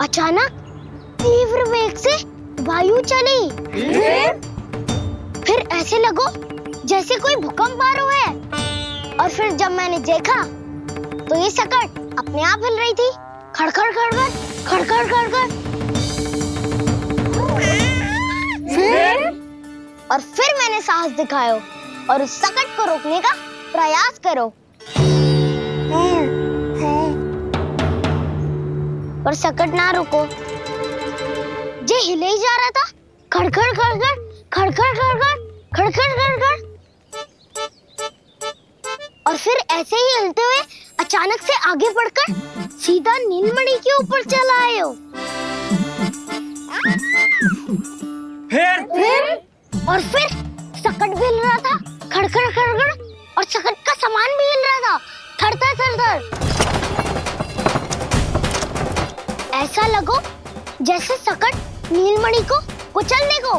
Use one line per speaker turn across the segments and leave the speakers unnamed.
अचानक तीव्र वेग से वायु चली। फिर ऐसे लगो जैसे कोई भूकंप आ रहा है। और फिर जब मैंने देखा तो ये सकट अपने आप हिल रही थी, खड़खड़ खड़खड़ खड़खड़ खड़खड़। फिर मैंने साहस दिखाया और उस सकट को रोकने का प्रयास करो, पर सकट ना रुको, जे हिले ही जा रहा था, खड़खड़ खड़खड़ खड़खड़ खड़खड़ खड़खड़ खड़खड़। और फिर ऐसे ही हिलते हुए अचानक से आगे बढ़कर सीधा नीलमणि के ऊपर चला आए हो। और फिर सकट भी हिल रहा था, खड़खड़ खड़खड़, और सकट का सामान भी हिल रहा था, थरथर थरथर। ऐसा लगो जैसे सकट नीलमणि को कुचलने को।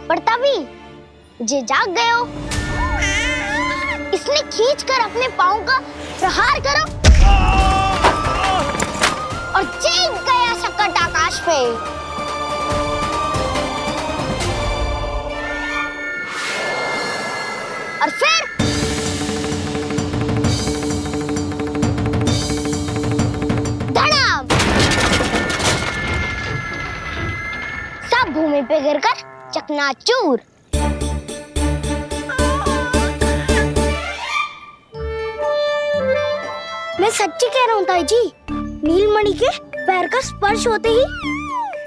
पर तभी जे जाग गए हो। इसने खींचकर अपने पांव का प्रहार करो और चीख गया सकट आकाश पे। और फिर धड़ाम, सब भूमि पे गिरकर चकनाचूर। मैं सच्ची कह रहा हूँ ताई जी, नीलमणि के पैर का स्पर्श होते ही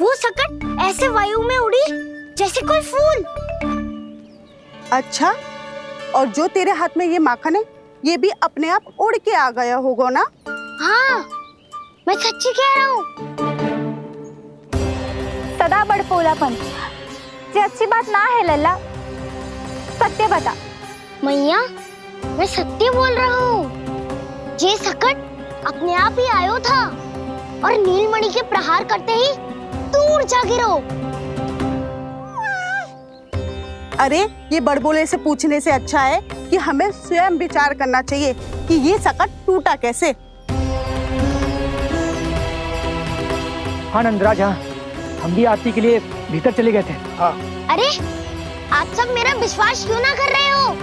वो सकट ऐसे वायु में उड़ी जैसे कोई फूल।
अच्छा, और जो तेरे हाथ में ये माखन है, ये भी अपने आप उड़ के आ गया होगा ना?
हाँ, मैं सच्ची कह रहा हूँ।
सदा बड़पोलापन, ये अच्छी बात ना है लल्ला, सत्य बता।
मैया, मैं सत्य बोल रहा हूँ। ये सकट अपने आप ही आयो था और नीलमणि के प्रहार करते ही दूर जा गिरो।
अरे, ये बड़बोले से पूछने से अच्छा है कि हमें स्वयं विचार करना चाहिए कि ये सकट टूटा कैसे।
हाँ नंदराज, हाँ, हम भी आरती के लिए भीतर चले गए थे। हाँ।
अरे, आप सब मेरा विश्वास क्यों ना कर रहे हो?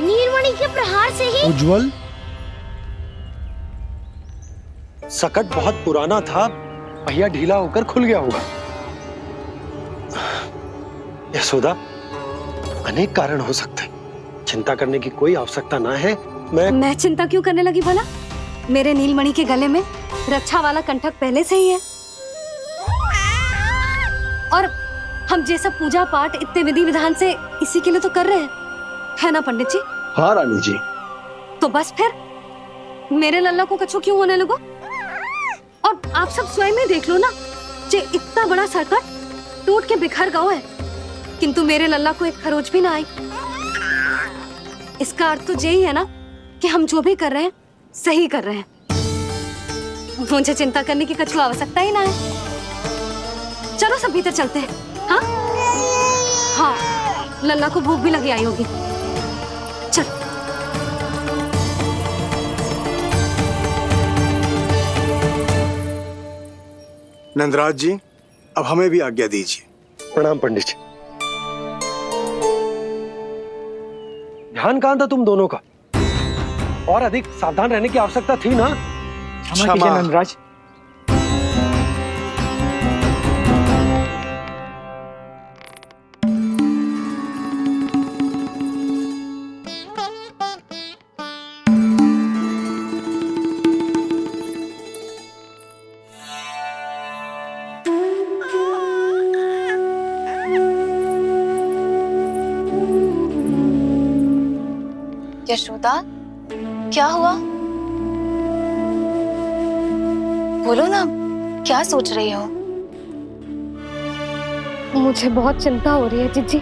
नीलमणि के प्रहार से ही
उज्जवल, सकट बहुत पुराना था, पहिया ढीला होकर खुल गया होगा। यशोदा, अनेक कारण हो सकते हैं, चिंता करने की कोई आवश्यकता ना है। मैं
चिंता क्यों करने लगी भला? मेरे नीलमणि के गले में रक्षा वाला कंठक पहले से ही है, और हम जैसा पूजा पाठ इतने विधि विधान से इसी के लिए तो कर रहे हैं, है ना पंडित जी?
हाँ रानी जी।
तो बस फिर मेरे लल्ला को कछु क्यों होने लगो? और आप सब स्वयं ही देख लो ना, जे इतना बड़ा सकट टूट के बिखर गया है, किंतु मेरे लल्ला को एक खरोच भी ना आई। इसका अर्थ तो यही है ना कि हम जो भी कर रहे हैं सही कर रहे हैं। मुझे चिंता करने की कछु आवश्यकता ही ना है। चलो सब भीतर चलते हैं। हाँ हाँ, लल्ला को भूख भी लगी आई होगी। चल।
नंदराज जी, अब हमें भी आज्ञा दीजिए।
प्रणाम पंडित जी। ध्यान कहाँ था तुम दोनों का? और अधिक सावधान रहने की आवश्यकता थी ना?
क्षमा कीजिए नंदराज।
यशोदा, क्या हुआ? बोलो ना, क्या सोच रही हो?
मुझे बहुत चिंता हो रही है जीजी।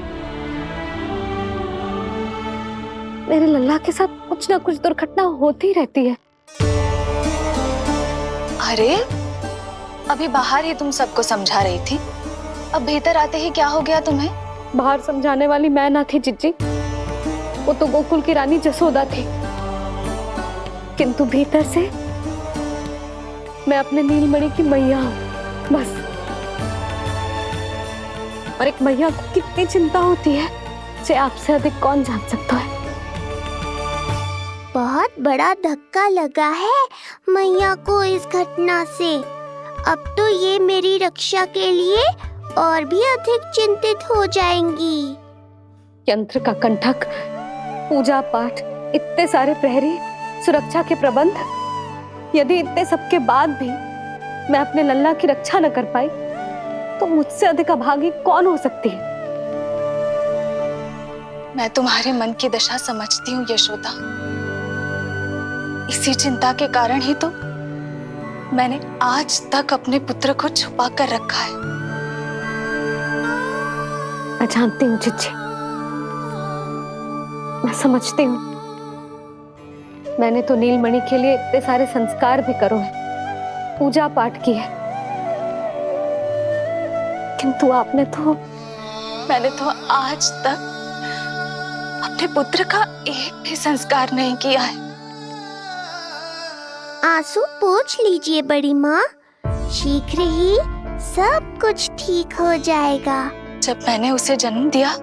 मेरे लल्ला के साथ कुछ ना कुछ दुर्घटना होती रहती है।
अरे, अभी बाहर ही तुम सबको समझा रही थी, अब भीतर आते ही क्या हो गया तुम्हें?
बाहर समझाने वाली मैं ना थी जिज्जी, वो तो गोकुल की रानी जसोदा थी, किंतु भीतर से मैं अपने नीलमणि की मैया हूँ, बस। और एक मैया को कितनी चिंता होती है, इसे आपसे अधिक कौन जान सकता है।
बहुत बड़ा धक्का लगा है मैया को इस घटना से। अब तो ये मेरी रक्षा के लिए और भी अधिक चिंतित हो जाएंगी।
यंत्र का कंठक, पूजा पाठ, इतने सारे प्रहरी, सुरक्षा के प्रबंध, यदि इतने सबके बाद भी मैं अपने लल्ला की रक्षा न कर पाई तो मुझसे अधिक अभागी कौन हो सकती है।
मैं तुम्हारे मन की दशा समझती हूँ यशोदा। इसी चिंता के कारण ही तो मैंने आज तक अपने पुत्र को छुपा कर रखा है।
मैं जानती हूँ जिज्जी, मैं समझती हूँ। मैंने तो नीलमणि के लिए इतने सारे संस्कार भी करो है, पूजा पाठ की है, किंतु मैंने तो आज तक अपने पुत्र का एक भी संस्कार नहीं किया है।
आंसू पोंछ लीजिए बड़ी माँ, शीघ्र ही सब कुछ ठीक हो जाएगा।
जब मैंने उसे जन्म दिया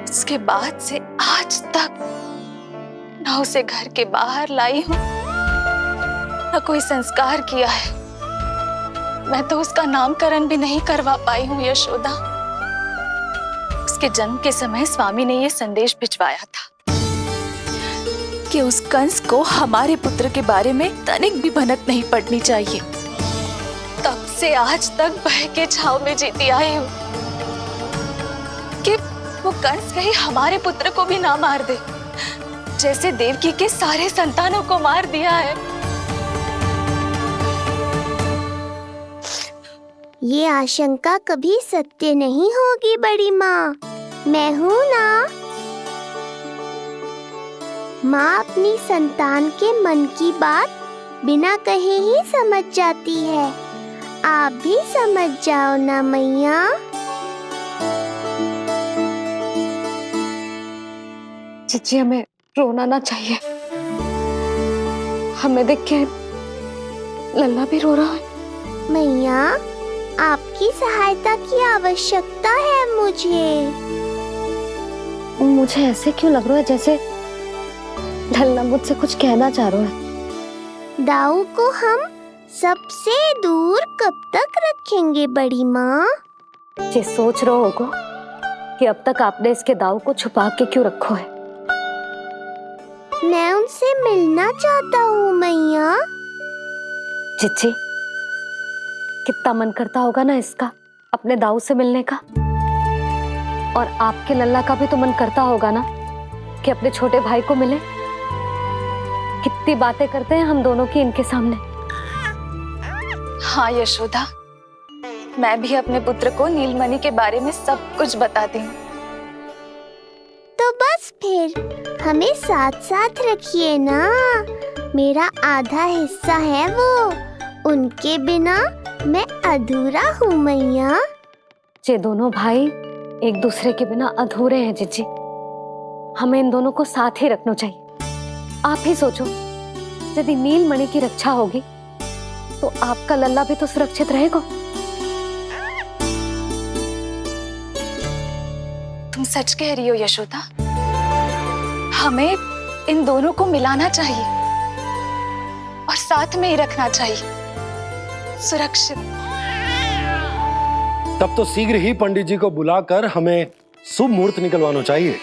उसके बाद से आज तक न उसे घर के बाहर लाई हूं, न कोई संस्कार किया है। मैं तो उसका नामकरण भी नहीं करवा पाई हूँ यशोदा। उसके जन्म के समय स्वामी ने यह संदेश भिजवाया था कि उस कंस को हमारे पुत्र के बारे में तनिक भी भनक नहीं पड़नी चाहिए। तब से आज तक भय के छाव में जीती आई हूँ कि वो कंस कहीं हमारे पुत्र को भी ना मार दे, जैसे देवकी के सारे संतानों को मार दिया है।
ये आशंका कभी सत्य नहीं होगी बड़ी माँ, मैं हूँ ना। माँ अपनी संतान के मन की बात बिना कहे ही समझ जाती है। आप भी समझ जाओ ना मैया।
जिज्जी, हमें रोना ना चाहिए। हमें देख के लल्ला भी रो रहा है।
मैया, आपकी सहायता की आवश्यकता है
मुझे ऐसे क्यों लग रहा है जैसे लल्ला मुझसे कुछ कहना चाह रहा है।
दाऊ को हम सबसे दूर कब तक रखेंगे बड़ी माँ?
ये सोच रहा होगा कि अब तक आपने इसके दाऊ को छुपा के क्यों रखो है।
मैं उनसे मिलना चाहता हूँ मैया।
जिज्जी, कितना मन करता होगा ना इसका अपने दाऊ से मिलने का। और आपके लल्ला का भी तो मन करता होगा ना कि अपने छोटे भाई को मिले। कितनी बातें करते हैं हम दोनों की इनके सामने।
हाँ यशोदा, मैं भी अपने पुत्र को नीलमणि के बारे में सब कुछ बताती हूँ।
तो बस फिर हमें साथ साथ रखिए ना। मेरा आधा हिस्सा है वो, उनके बिना मैं अधूरा हूँ मैया।
ये दोनों भाई एक दूसरे के बिना अधूरे हैं जिज्जी। हमें इन दोनों को साथ ही रखना चाहिए। आप ही सोचो, यदि नीलमणि की रक्षा होगी तो आपका लल्ला भी तो सुरक्षित रहेगा।
तुम सच कह रही हो यशोदा। हमें इन दोनों को मिलाना चाहिए और साथ में ही रखना चाहिए, सुरक्षित।
तब तो शीघ्र ही पंडित जी को बुलाकर हमें शुभ मुहूर्त निकलवाना चाहिए।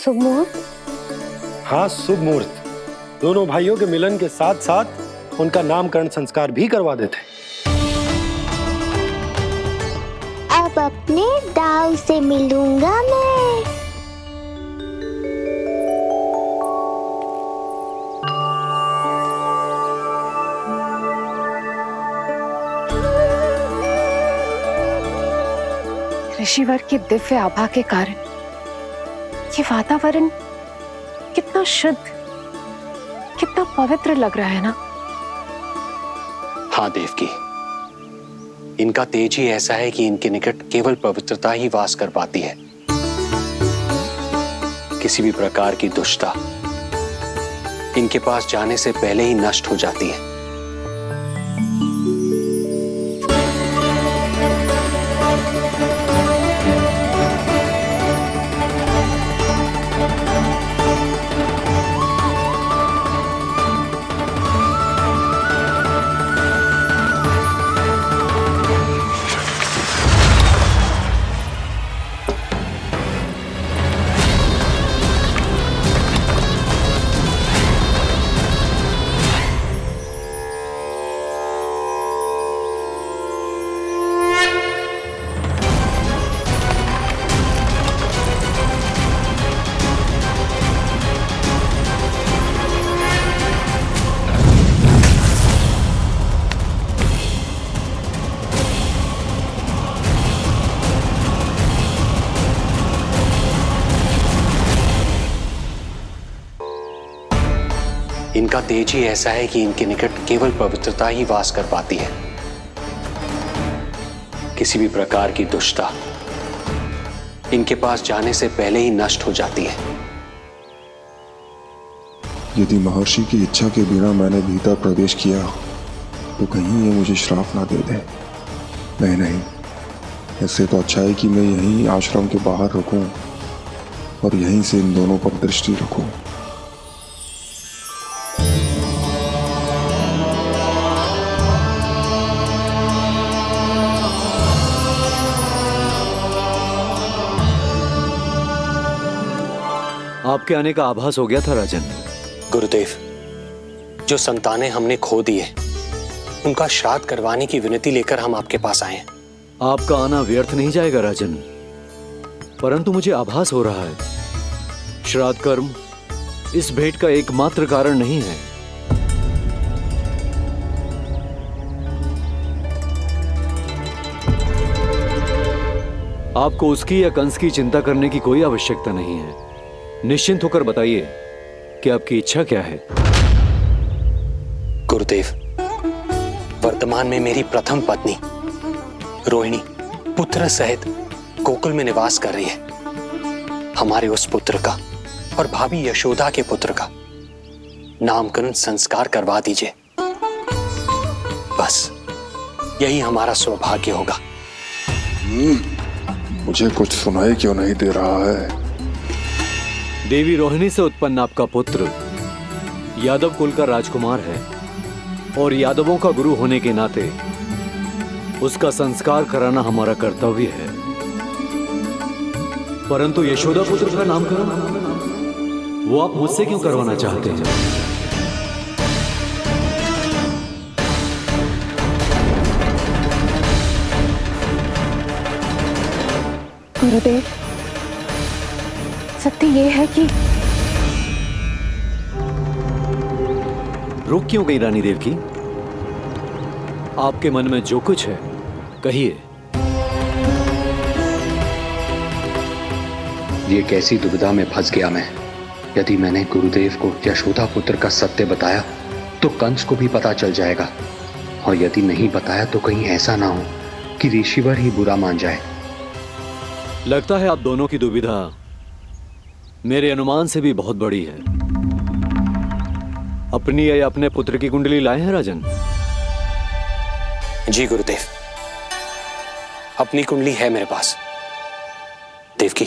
शुभ मुहूर्त?
हाँ, शुभ मुहूर्त। दोनों भाइयों के मिलन के साथ साथ उनका नामकरण संस्कार भी करवा देते।
अब अपने दाऊ से मिलूंगा मैं।
ऋषिवर के दिव्य आभा के कारण ये वातावरण कितना शुद्ध, कितना पवित्र लग रहा है ना।
हाँ देवकी, इनका तेज ही ऐसा है कि इनके निकट केवल पवित्रता ही वास कर पाती है। किसी भी प्रकार की दुष्टता इनके पास जाने से पहले ही नष्ट हो जाती है। इनका तेज ही ऐसा है कि इनके निकट केवल पवित्रता ही वास कर पाती है। किसी भी प्रकार की दुष्टता इनके पास जाने से पहले ही नष्ट हो जाती है।
यदि महर्षि की इच्छा के बिना मैंने भीतर प्रवेश किया तो कहीं ये मुझे श्राप ना दे दे। नहीं नहीं, इससे तो अच्छा है कि मैं यहीं आश्रम के बाहर रुकूं और यहीं से इन दोनों पर दृष्टि रखूं।
आपके आने का आभास हो गया था राजन।
गुरुदेव, जो संतानें हमने खो दी है उनका श्राद्ध करवाने की विनती लेकर हम आपके पास आए हैं।
आपका आना व्यर्थ नहीं जाएगा राजन, परंतु मुझे आभास हो रहा है श्राद्ध कर्म इस भेंट का एकमात्र कारण नहीं है। आपको उसकी या कंस की चिंता करने की कोई आवश्यकता नहीं है। निश्चिंत होकर बताइए कि आपकी इच्छा क्या है।
गुरुदेव, वर्तमान में मेरी प्रथम पत्नी रोहिणी पुत्र सहित गोकुल में निवास कर रही है। हमारे उस पुत्र का और भाभी यशोदा के पुत्र का नामकरण संस्कार करवा दीजिए। बस यही हमारा सौभाग्य होगा।
मुझे कुछ सुनाई क्यों नहीं दे रहा है?
देवी रोहिणी से उत्पन्न आपका पुत्र यादव कुल का राजकुमार है और यादवों का गुरु होने के नाते उसका संस्कार कराना हमारा कर्तव्य है। परंतु यशोदा पुत्र का नामकरण वो आप मुझसे क्यों करवाना चाहते हैं?
गुरुदेव, सत्य ये है कि
रुक क्यों गई रानी देव की? आपके मन में जो कुछ है कहिए।
ये कैसी दुविधा में फंस गया मैं। यदि मैंने गुरुदेव को यशोदा पुत्र का सत्य बताया तो कंस को भी पता चल जाएगा, और यदि नहीं बताया तो कहीं ऐसा ना हो कि ऋषिवर ही बुरा मान जाए।
लगता है आप दोनों की दुविधा मेरे अनुमान से भी बहुत बड़ी है। अपनी या अपने पुत्र की कुंडली लाए हैं राजन?
जी गुरुदेव, अपनी कुंडली है मेरे पास। देवकी,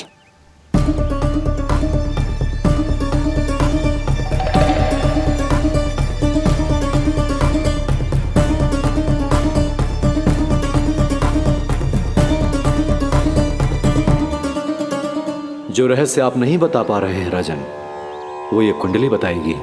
जो रहस्य आप नहीं बता पा रहे हैं राजन, वो ये कुंडली बताएगी।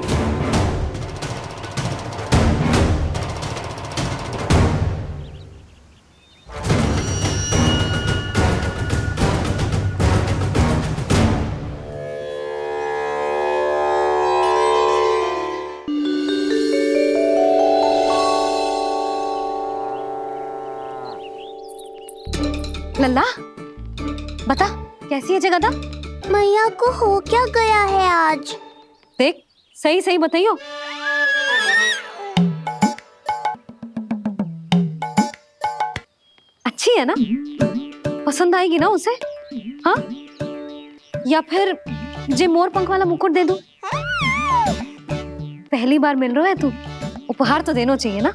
लल्ला, बता कैसी है जगदा?
मैया को हो क्या गया है आज?
देख, सही सही बताइयो। ही है ना, पसंद आएगी ना उसे? हाँ, या फिर जे मोर पंख वाला मुकुट दे दूं? पहली बार मिल रहा है तू, उपहार तो देना चाहिए ना।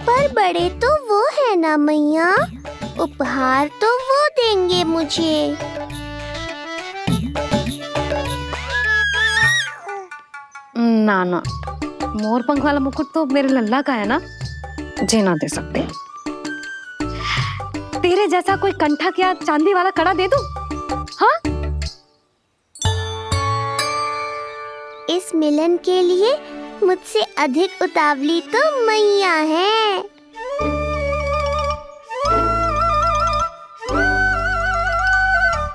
पर बड़े तो वो है ना मैया, उपहार तो वो देंगे मुझे।
ना ना, मोर पंख वाला मुकुट तो मेरे लल्ला का है ना, जे ना दे सकते। तेरे जैसा कोई कंठक या चांदी वाला कड़ा दे दूं? हाँ,
इस मिलन के लिए मुझसे अधिक उतावली तो मैया है।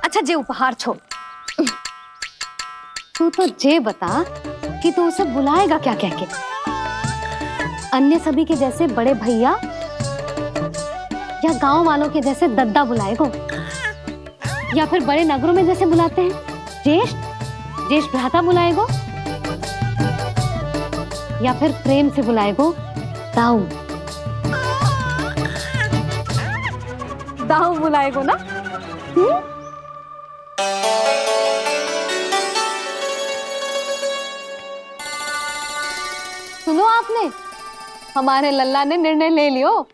अच्छा जे उपहार छोड़, तू तो जे बता कि तू उसे बुलाएगा क्या कह के? अन्य सभी के जैसे बड़े भैया या गांव वालों के जैसे दद्दा बुलाएगो, या फिर बड़े नगरों में जैसे बुलाते हैं ज्येष्ठ भ्राता बुलाएगो, या फिर प्रेम से बुलाएगो दाऊ बुलाएगो ना? सुनो आपने, हमारे लल्ला ने निर्णय ले लियो,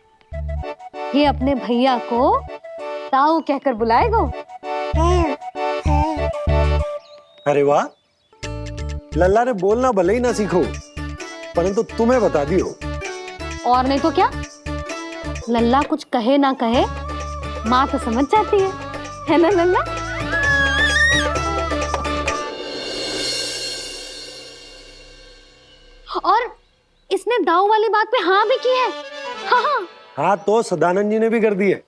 ये अपने भैया को ताऊ कहकर बुलाएगो।
अरे वाह, लल्ला ने बोलना भले ही ना सीखो, परंतु तुम्हें बता दियो।
और नहीं तो क्या, लल्ला कुछ कहे ना कहे माँ तो समझ जाती है ना लल्ला? और इसने दाऊ वाली बात पे हाँ भी की है। हाँ,
हाँ तो सदानंद जी ने भी कर दी है।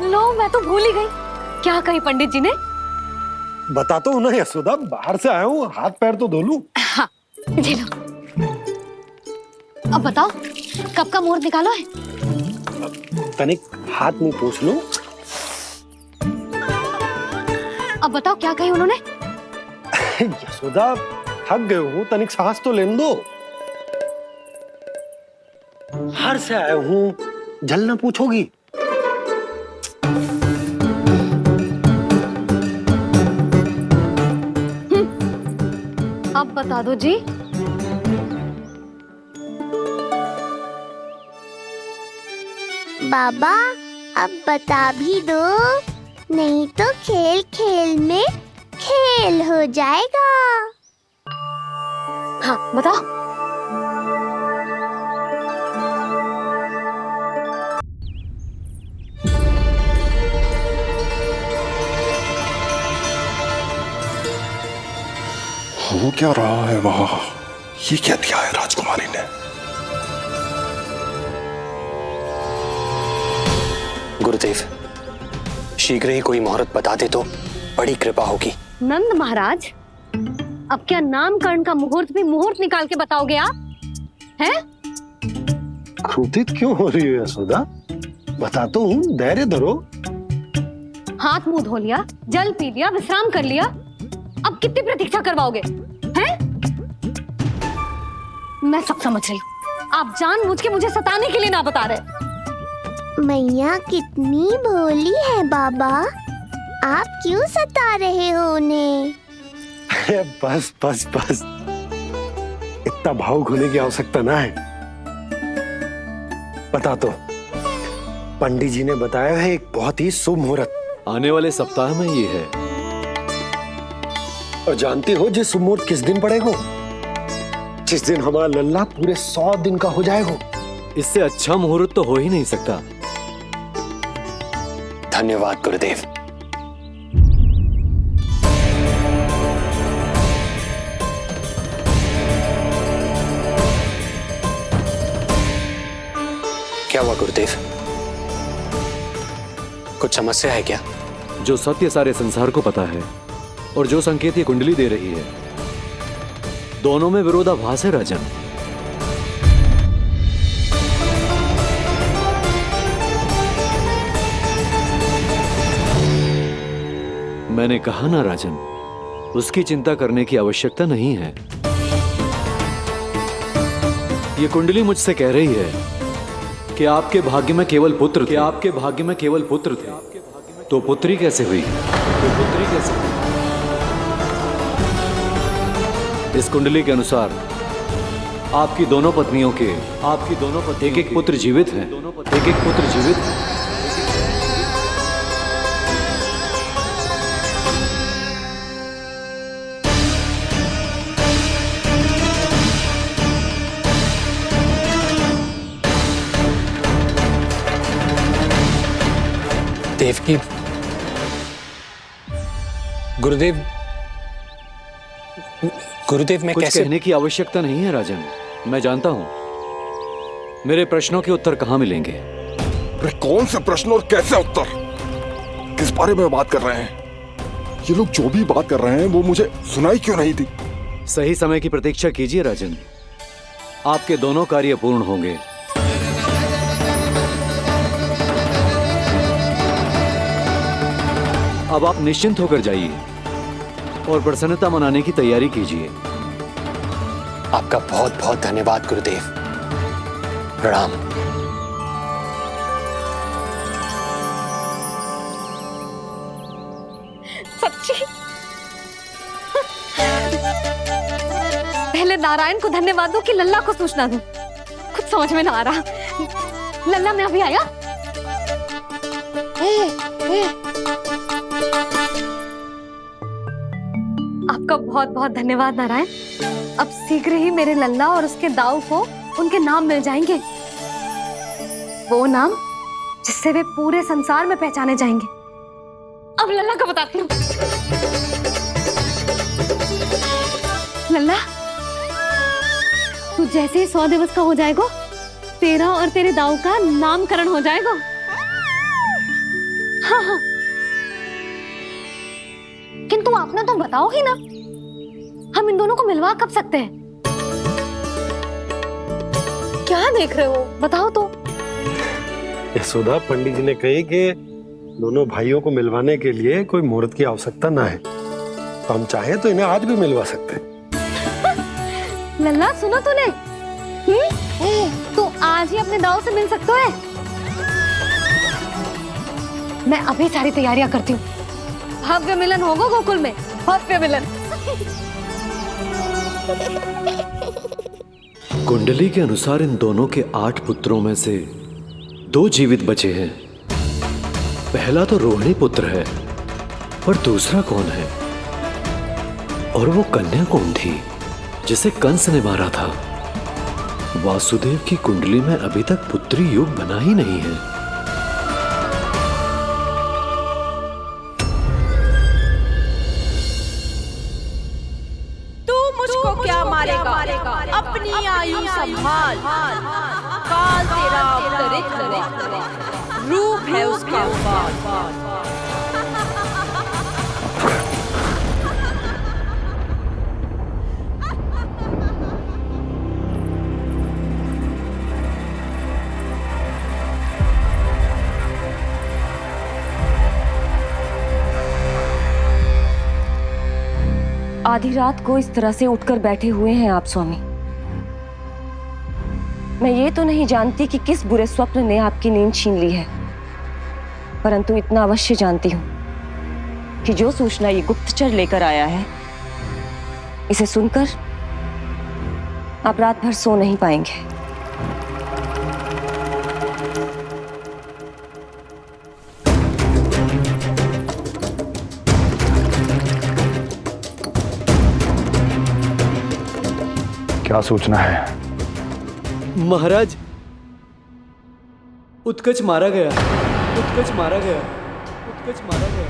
लो, मैं तो भूल ही गई। क्या कही पंडित जी ने?
बता तो ना यशोदा, बाहर से आया हूँ, हाथ पैर तो धो लूं।
हाँ, ये लो। अब बताओ कब का मुहूर्त निकालो है?
तनिक हाथ मुंह पूछ लूं।
अब बताओ क्या कही उन्होंने?
यशोदा थक गए हूँ, तनिक सांस तो लेने दो। बाहर से आया हूँ, जल ना पूछोगी?
अब बता दो जी।
बाबा अब बता भी दो, नहीं तो खेल खेल में खेल हो जाएगा।
हाँ बताओ।
हो क्या रहा है वहां? ये क्या दिया है राजकुमारी ने?
गुरुदेव, शीघ्र ही कोई मुहूर्त बता दे तो बड़ी कृपा होगी।
नंद महाराज, अब क्या नामकरण का मुहूर्त भी मुहूर्त निकाल के बताओगे आप? हैं?
क्रोधित क्यों हो रही हो यशोदा? बताता हूँ, धैर्य धरो।
हाथ मुंह धो लिया, जल पी लिया, विश्राम कर लिया, अब कितनी प्रतीक्षा करवाओगे? हैं? मैं सब समझ रही हूँ, आप जानबूझ के मुझे सताने के लिए ना बता रहे।
मैया कितनी भोली है बाबा, आप क्यों सता रहे हो उन्हें?
बस बस बस, इतना भावुक होने की आवश्यकता ना है। बता तो, पंडित जी ने बताया है एक बहुत ही शुभ मुहूर्त
आने वाले सप्ताह में ये है।
और जानते हो जिस मुहूर्त किस दिन पड़ेगा? जिस दिन हमारा लल्ला पूरे 100 दिन का हो जाएगा।
इससे अच्छा मुहूर्त तो हो ही नहीं सकता।
धन्यवाद गुरुदेव। क्या हुआ गुरुदेव? कुछ समस्या है क्या?
जो सत्य सारे संसार को पता है और जो संकेत ये कुंडली दे रही है, दोनों में विरोधाभास है राजन। मैंने कहा ना राजन, उसकी चिंता करने की आवश्यकता नहीं है। ये कुंडली मुझसे कह रही है कि आपके भाग्य में केवल पुत्र थे, आपके भाग्य में केवल पुत्र थे, तो पुत्री कैसे हुई? तो पुत्री कैसे हुई? इस कुंडली के अनुसार आपकी दोनों पत्नियों के एक एक पुत्र जीवित हैं, एक एक पुत्र जीवित हैं।
देवकी, गुरुदेव, गुरुदेव मैं
कुछ
कैसे?
कहने की आवश्यकता नहीं है राजन, मैं जानता हूं मेरे प्रश्नों के उत्तर कहां मिलेंगे।
अरे कौन से प्रश्न और कैसे उत्तर? किस बारे में बात कर रहे हैं? ये लोग जो भी बात कर रहे हैं वो मुझे सुनाई क्यों नहीं दी?
सही समय की प्रतीक्षा कीजिए राजन, आपके दोनों कार्य पूर्ण होंगे। अब आप निश्चिंत होकर जाइए और प्रसन्नता मनाने की तैयारी कीजिए।
आपका बहुत बहुत धन्यवाद गुरुदेव। प्रणाम।
सच्ची? पहले नारायण को धन्यवाद दूं कि लल्ला को सूचना दूं? कुछ समझ में ना आ रहा। लल्ला मैं अभी आया। आपका बहुत बहुत धन्यवाद नारायण। अब शीघ्र ही मेरे लल्ला और उसके दाऊ को उनके नाम मिल जाएंगे, वो नाम जिससे वे पूरे संसार में पहचाने जाएंगे। अब लल्ला को बताती हूँ। लल्ला, तू जैसे ही 100 दिवस का हो जाएगा, तेरा और तेरे दाऊ का नामकरण हो जाएगा। हाँ हाँ, किंतु आपने तो बताओ ही ना, हम इन दोनों को मिलवा कब सकते हैं? क्या देख रहे हो, बताओ तो।
यशोदा, पंडित जी ने कही कि दोनों भाइयों को मिलवाने के लिए कोई मुहूर्त की आवश्यकता ना है, तो हम चाहे तो इन्हें आज भी मिलवा सकते हैं।
लल्ला सुनो तूने, तू आज ही अपने दाऊ से मिल सकते है। मैं अभी सारी तैयारियां करती हूँ। भव्य मिलन होगा गोकुल में, भव्य मिलन।
कुंडली के अनुसार इन दोनों के 8 पुत्रों में से 2 जीवित बचे हैं। पहला तो रोहिणी पुत्र है, पर दूसरा कौन है? और वो कन्या कौन थी जिसे कंस ने मारा था? वासुदेव की कुंडली में अभी तक पुत्री योग बना ही नहीं है।
मुझको क्या मारेगा? अपनी आयु संभाल, काल तेरा अवतरित करे, रूप है उसका बाल।
आधी रात को इस तरह से उठकर बैठे हुए हैं आप स्वामी। मैं ये तो नहीं जानती कि किस बुरे स्वप्न ने आपकी नींद छीन ली है, परंतु इतना अवश्य जानती हूँ कि जो सूचना ये गुप्तचर लेकर आया है, इसे सुनकर आप रात भर सो नहीं पाएंगे।
क्या सूचना है?
महाराज, उत्कच मारा गया, उत्कच मारा गया, उत्कच मारा गया।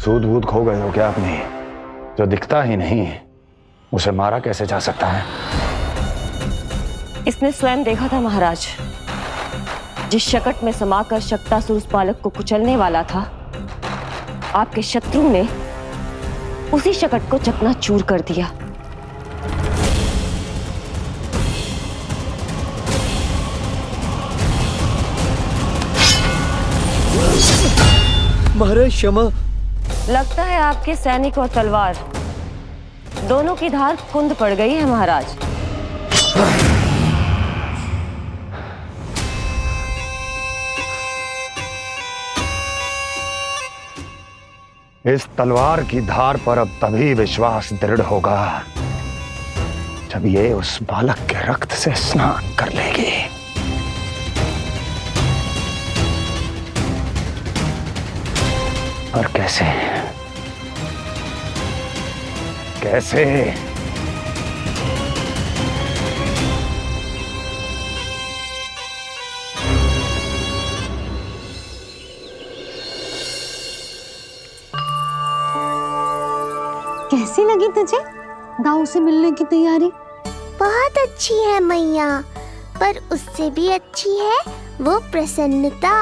सूद वूद खो गए हो क्या अपनी? जो दिखता ही नहीं उसे मारा कैसे जा सकता है?
इसने स्वयं देखा था महाराज, जिस शकट में समाकर शक्तासुर उस बालक को कुचलने वाला था, आपके शत्रु ने उसी शकट को चकनाचूर कर दिया।
महाराज क्षमा,
लगता है आपके सैनिक और तलवार दोनों की धार कुंद पड़ गई है महाराज।
इस तलवार की धार पर अब तभी विश्वास दृढ़ होगा जब ये उस बालक के रक्त से स्नान कर लेगी। और कैसे कैसे?
कैसी लगी तुझे दाऊ से मिलने की तैयारी?
बहुत अच्छी है मैया, पर उससे भी अच्छी है वो प्रसन्नता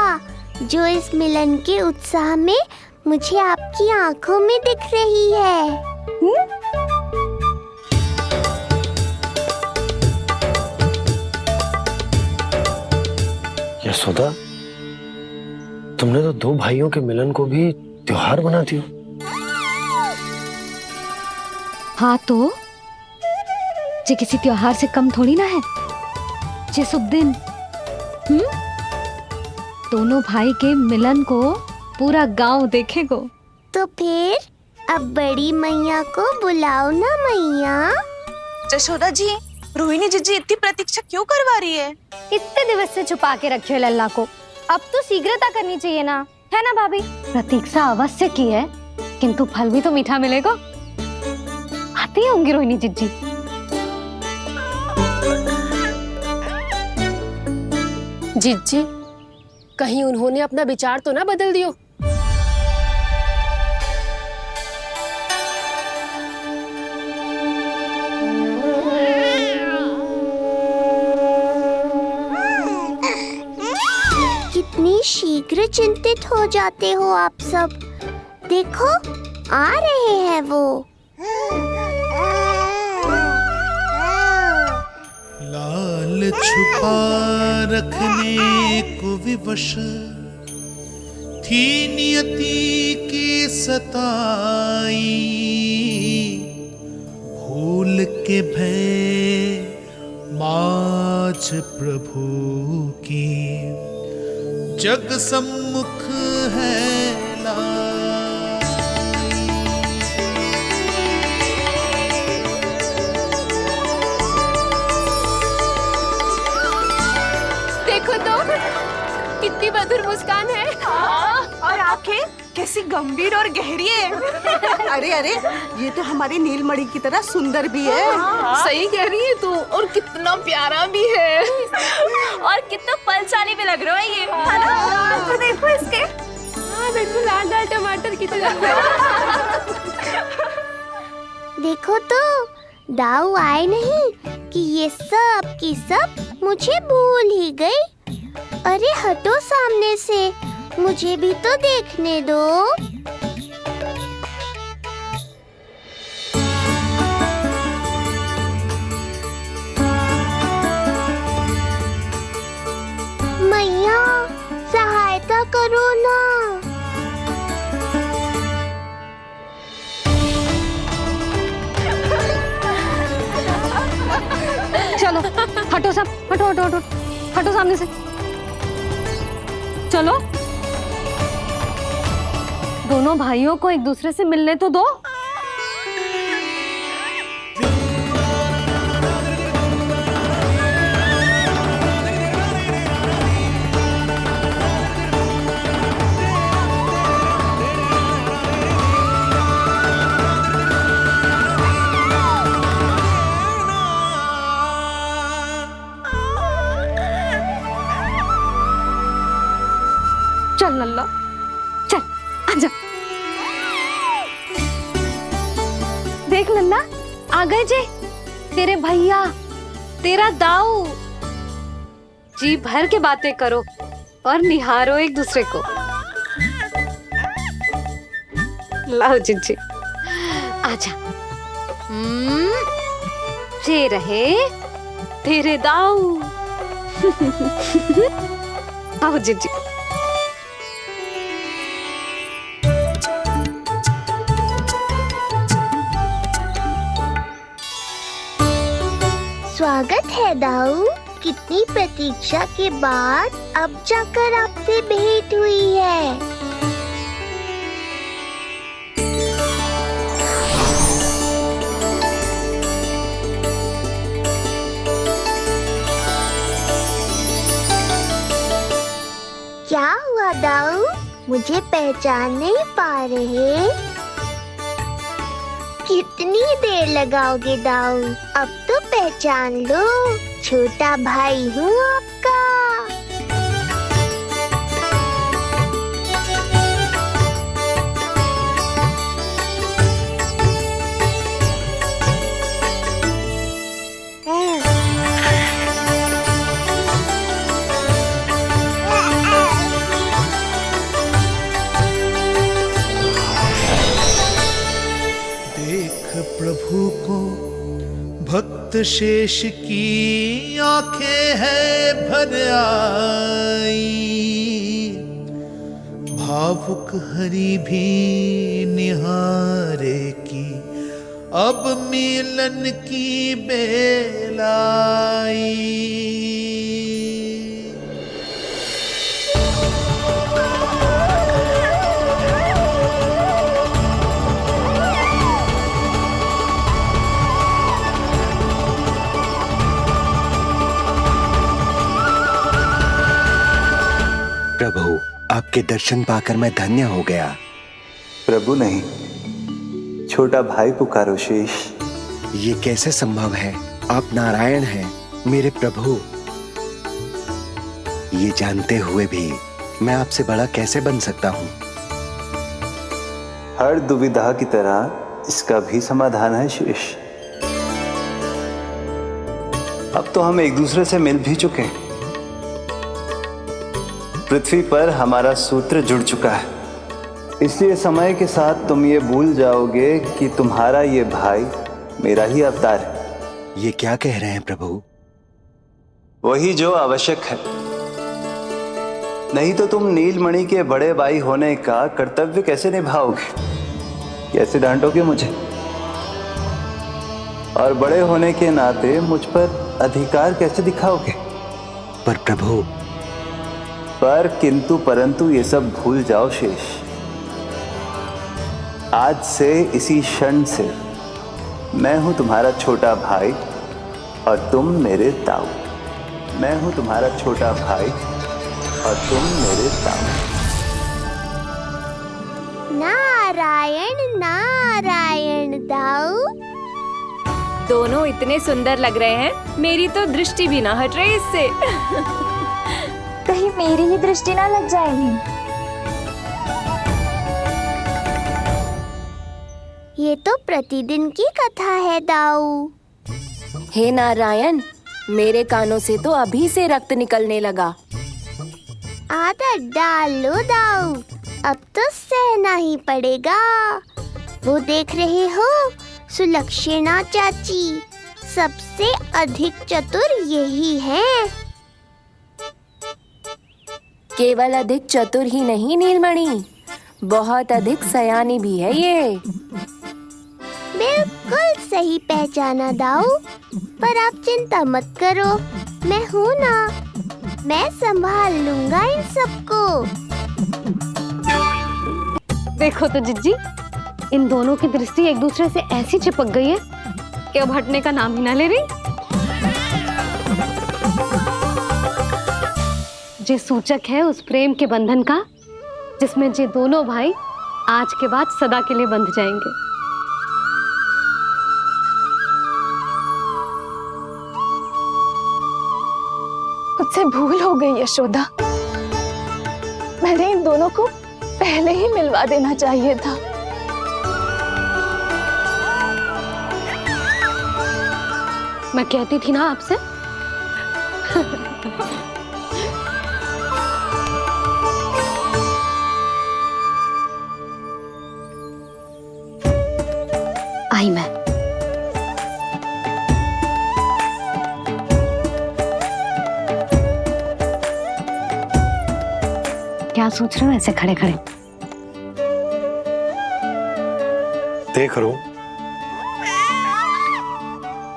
जो इस मिलन के उत्साह में मुझे आपकी आंखों में दिख रही है।
यशोदा, तुमने तो दो भाइयों के मिलन को भी त्योहार बना दिया।
हाँ तो जे किसी त्योहार से कम थोड़ी ना है। जे शुभ दिन दोनों भाई के मिलन को पूरा गांव देखेगो।
तो फिर अब बड़ी मैया को बुलाओ ना मैया।
यशोदा जी, रोहिणी जीजी इतनी प्रतीक्षा क्यों करवा रही है?
इतने दिवस से छुपा के रखे हो लल्ला को, अब तो शीघ्रता करनी चाहिए ना, है ना भाभी? प्रतीक्षा अवश्य की है, किंतु फल भी तो मीठा मिलेगा। आती होंगी रोहिणी जीजी।
जीजी, कहीं उन्होंने अपना विचार तो ना बदल दियो?
कितनी शीघ्र चिंतित हो जाते हो आप सब। देखो आ रहे हैं वो।
लाल छुपा रखने को विवश थी नियति की सताई, भूल के भय माज प्रभु की जग सम्मुख है
देखो तो कितनी मधुर मुस्कान है।
और आंखें कैसी गंभीर और गहरी है। अरे अरे, ये तो हमारी नीलमणि की तरह सुंदर भी है।
सही कह रही है तू, और कितना प्यारा भी है।
और कितना बलशाली भी लग रहा है ये, है ना? तो देखो इसके।
हाँ देखो, लाल लाल टमाटर की तरह।
देखो तो दाऊ आए नहीं कि ये सब की सब मुझे भूल ही गई। अरे हटो सामने से, मुझे भी तो देखने दो। मैया सहायता करो ना।
चलो हटो सब, हटो हटो हटो हटो सामने से। चलो दोनों भाइयों को एक दूसरे से मिलने तो दो। चल लल्ला, चल आजा। देख लल्ला, आ गए जे तेरे भैया, तेरा दाऊ। जी भर के बातें करो और निहारो एक दूसरे को। लाओ जीजी, आजा। ये रहे तेरे दाऊ। आओ जीजी।
स्वागत है दाऊ। कितनी प्रतीक्षा के बाद अब जाकर आपसे भेंट हुई है। क्या हुआ दाऊ? मुझे पहचान नहीं पा रहे? कितनी देर लगाओगे दाऊ? अब तो पहचान लो, छोटा भाई हूँ आपका।
प्रभु को भक्त शेष की आंखें है भर आई, भावुक हरि भी निहारे की अब मिलन की बेल आई।
प्रभु, आपके दर्शन पाकर मैं धन्य हो गया।
प्रभु नहीं, छोटा भाई पुकारो शेष।
ये कैसे संभव है? आप नारायण हैं, मेरे प्रभु। ये जानते हुए भी मैं आपसे बड़ा कैसे बन सकता हूँ?
हर दुविधा की तरह इसका भी समाधान है शेष। अब तो हम एक दूसरे से मिल भी चुके हैं। पृथ्वी पर हमारा सूत्र जुड़ चुका है, इसलिए समय के साथ तुम ये भूल जाओगे कि तुम्हारा ये भाई मेरा ही अवतार है।
ये क्या कह रहे हैं प्रभु?
वही जो आवश्यक है, नहीं तो तुम नीलमणि के बड़े भाई होने का कर्तव्य कैसे निभाओगे? कैसे डांटोगे मुझे? और बड़े होने के नाते मुझ पर अधिकार कैसे दिखाओगे?
पर प्रभु,
पर किंतु परंतु ये सब भूल जाओ शेष। आज से इसी क्षण से मैं हूं तुम्हारा छोटा भाई और तुम मेरे ताऊ। मैं हूं तुम्हारा छोटा भाई और तुम मेरे ताऊ।
नारायण नारायण दाऊ।
दोनों इतने सुंदर लग रहे हैं, मेरी तो दृष्टि भी ना हट रही इससे।
कहीं मेरी ही दृष्टि ना लग जाए नहीं।
ये तो प्रतिदिन की कथा है दाऊ।
हे नारायण, मेरे कानों से तो अभी से रक्त निकलने लगा।
आदत डाल लो दाऊ, अब तो सहना ही पड़ेगा। वो देख रहे हो, सुलक्षणा चाची सबसे अधिक चतुर यही है।
केवल अधिक चतुर ही नहीं नीलमणि, बहुत अधिक सयानी भी है ये।
बिल्कुल सही पहचाना दाऊ, पर आप चिंता मत करो, मैं हूँ ना, मैं संभाल लूंगा इन सबको।
देखो तो जिज्जी, इन दोनों की दृष्टि एक दूसरे से ऐसी चिपक गई है कि अब हटने का नाम ही ना ले रही। ये सूचक है उस प्रेम के बंधन का, जिसमें ये दोनों भाई आज के बाद सदा के लिए बंध जाएंगे।
मुझसे भूल हो गई यशोदा, मैंने इन दोनों को पहले ही मिलवा देना चाहिए था।
मैं कहती थी ना आपसे। आई मैं। क्या सोच रहे हो ऐसे खड़े खड़े?
देख रहा हूं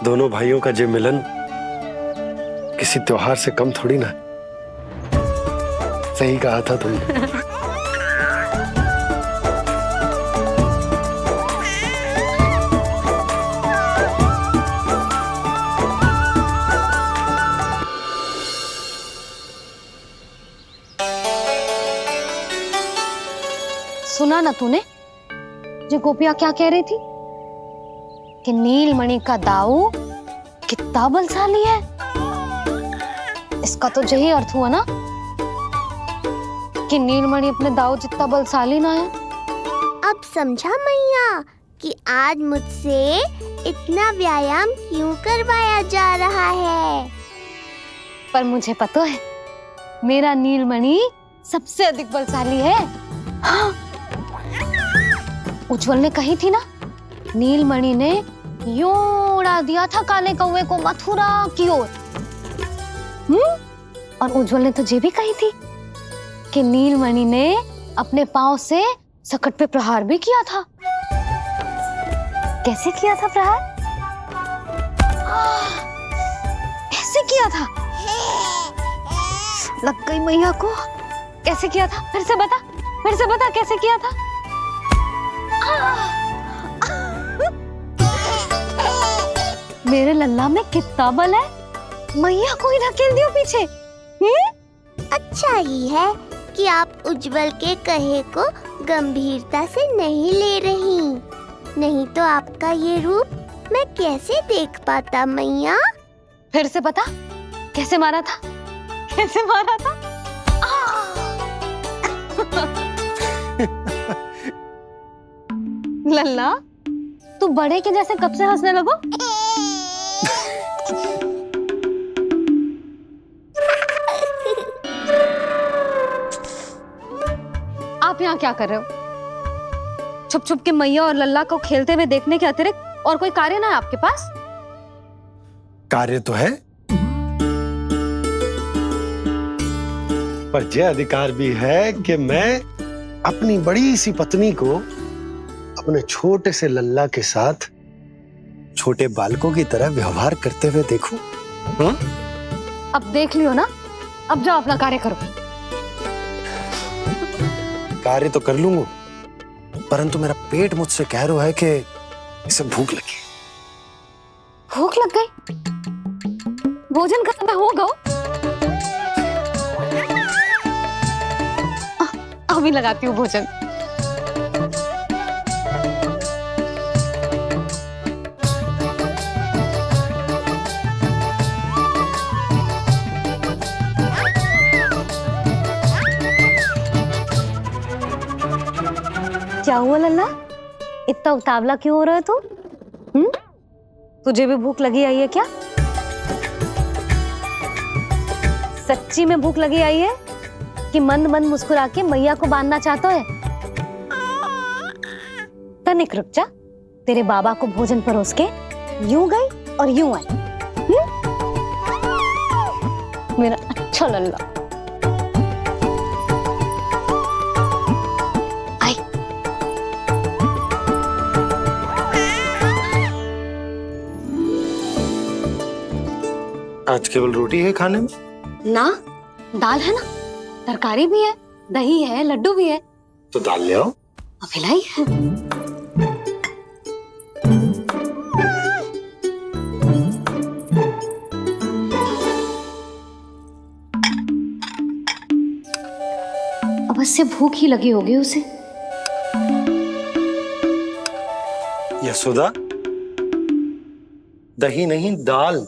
दोनों भाइयों का जो मिलन किसी त्योहार से कम थोड़ी ना। सही कहा था तुमने।
सुना ना तूने जो गोपिया क्या कह रही थी कि नीलमणि का दाऊ कितना बलशाली है। इसका तो यही अर्थ हुआ ना कि नीलमणि अपने दाऊ जितना बलशाली ना है।
अब समझा मैया कि आज मुझसे इतना व्यायाम क्यों करवाया जा रहा है।
पर मुझे पता है मेरा नीलमणि सबसे अधिक बलशाली है। हाँ। उज्जवल ने कही थी ना, नीलमणि ने यूं उड़ा दिया था काले कौवे को मथुरा की ओर। और उज्जवल ने तो ये भी कही थी कि नीलमणि ने अपने पांव से सकट पे प्रहार भी किया था। कैसे किया था प्रहार? कैसे किया था? लग गई मैया को। कैसे किया था? फिर से बता कैसे किया था? मेरे लल्ला में कितना बल है। मैया को ही धकेल दियो पीछे।
अच्छा ही है कि आप उज्जवल के कहे को गंभीरता से नहीं ले रही, नहीं तो आपका ये रूप मैं कैसे देख पाता मैया।
फिर से बता कैसे मारा था? कैसे मारा था? लल्ला तू बड़े के जैसे कब से हंसने लगो? आप यहाँ क्या कर रहे हो? छुप छुप के मैया और लल्ला को खेलते हुए देखने के अतिरिक्त और कोई कार्य ना है आपके पास?
कार्य तो है, पर यह अधिकार भी है कि मैं अपनी बड़ी सी पत्नी को अपने छोटे से लल्ला के साथ छोटे बालकों की तरह व्यवहार करते हुए देखूं। हाँ?
अब देख लियो ना, अब जाओ अपना कार्य करो।
कार्य तो कर लूंगा, परंतु मेरा पेट मुझसे कह रहा है कि इसे भूख लगी।
भूख लग गई? भोजन का समय होगा। अभी लगाती हूँ भोजन। क्या हुआ लल्ला, इतना उतावला क्यों हो रहा है तू? तुझे भी भूख लगी आई है क्या? सच्ची में भूख लगी आई है कि मंद मंद मुस्कुरा के मैया को बांधना चाहता है? तनिक रुक जा, तेरे बाबा को भोजन परोस के यूं गई और यूं आई। मेरा अच्छा लल्ला। आई।
आज केवल रोटी है खाने में?
ना, दाल है ना, तरकारी भी है, दही है, लड्डू भी है।
तो दाल ले आओ।
अभी लाई है। अवश्य भूख ही लगी होगी उसे।
यशोदा, दही नहीं दाल।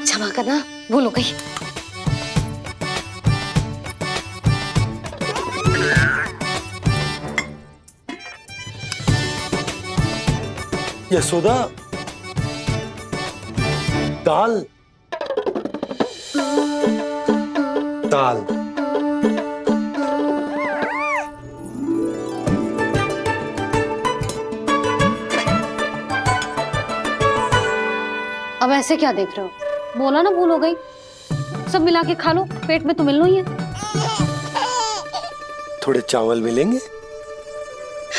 क्षमा करना, भूल हो गई।
यशोदा, दाल दाल।
अब ऐसे क्या देख रहे हो? बोला ना भूल हो गई। सब मिला के खा लो, पेट में तो मिलना ही है।
थोड़े चावल मिलेंगे?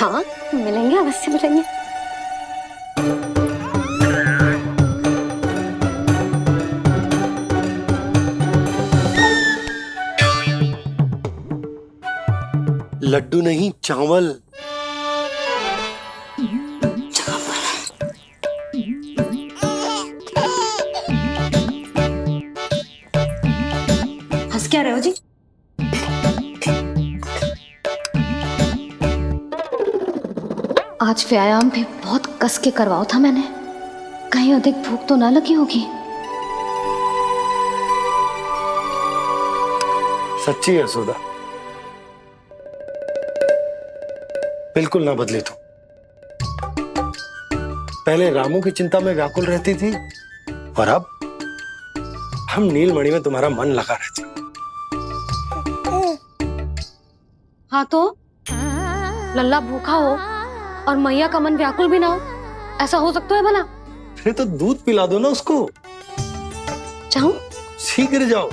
हाँ मिलेंगे, अवश्य मिलेंगे।
लड्डू नहीं, चावल।
हंस क्या रहे हो जी? आज व्यायाम भी बहुत कस के करवाओ था मैंने, कहीं अधिक भूख तो ना लगी होगी।
सच्ची है सुधा, बिल्कुल ना बदली तू। पहले रामू की चिंता में व्याकुल रहती थी और अब हम नीलमणि में तुम्हारा मन लगा रहता।
हाँ तो लल्ला भूखा हो और मैया का मन व्याकुल भी ना हो, ऐसा हो सकता है भला?
फिर तो दूध पिला दो ना उसको।
जाऊं?
शीघ्र जाओ।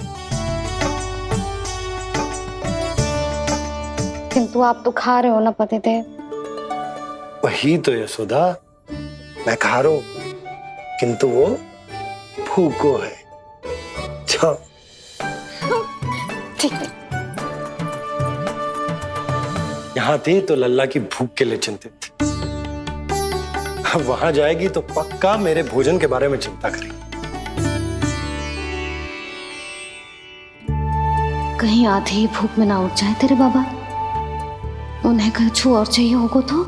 किंतु आप तो खा रहे हो ना पतिदेव।
वही तो यशोदा, मैं खा रहा हूं, किंतु वो भूखो है। जाओ।
ठीक है।
यहाँ थी तो लल्ला की भूख के लिए चिंतित थी, अब वहां जाएगी तो पक्का मेरे भोजन के बारे में चिंता करेगी।
कहीं आधी भूख में ना उठ जाए तेरे बाबा, उन्हें कुछ और चाहिए होगा तो?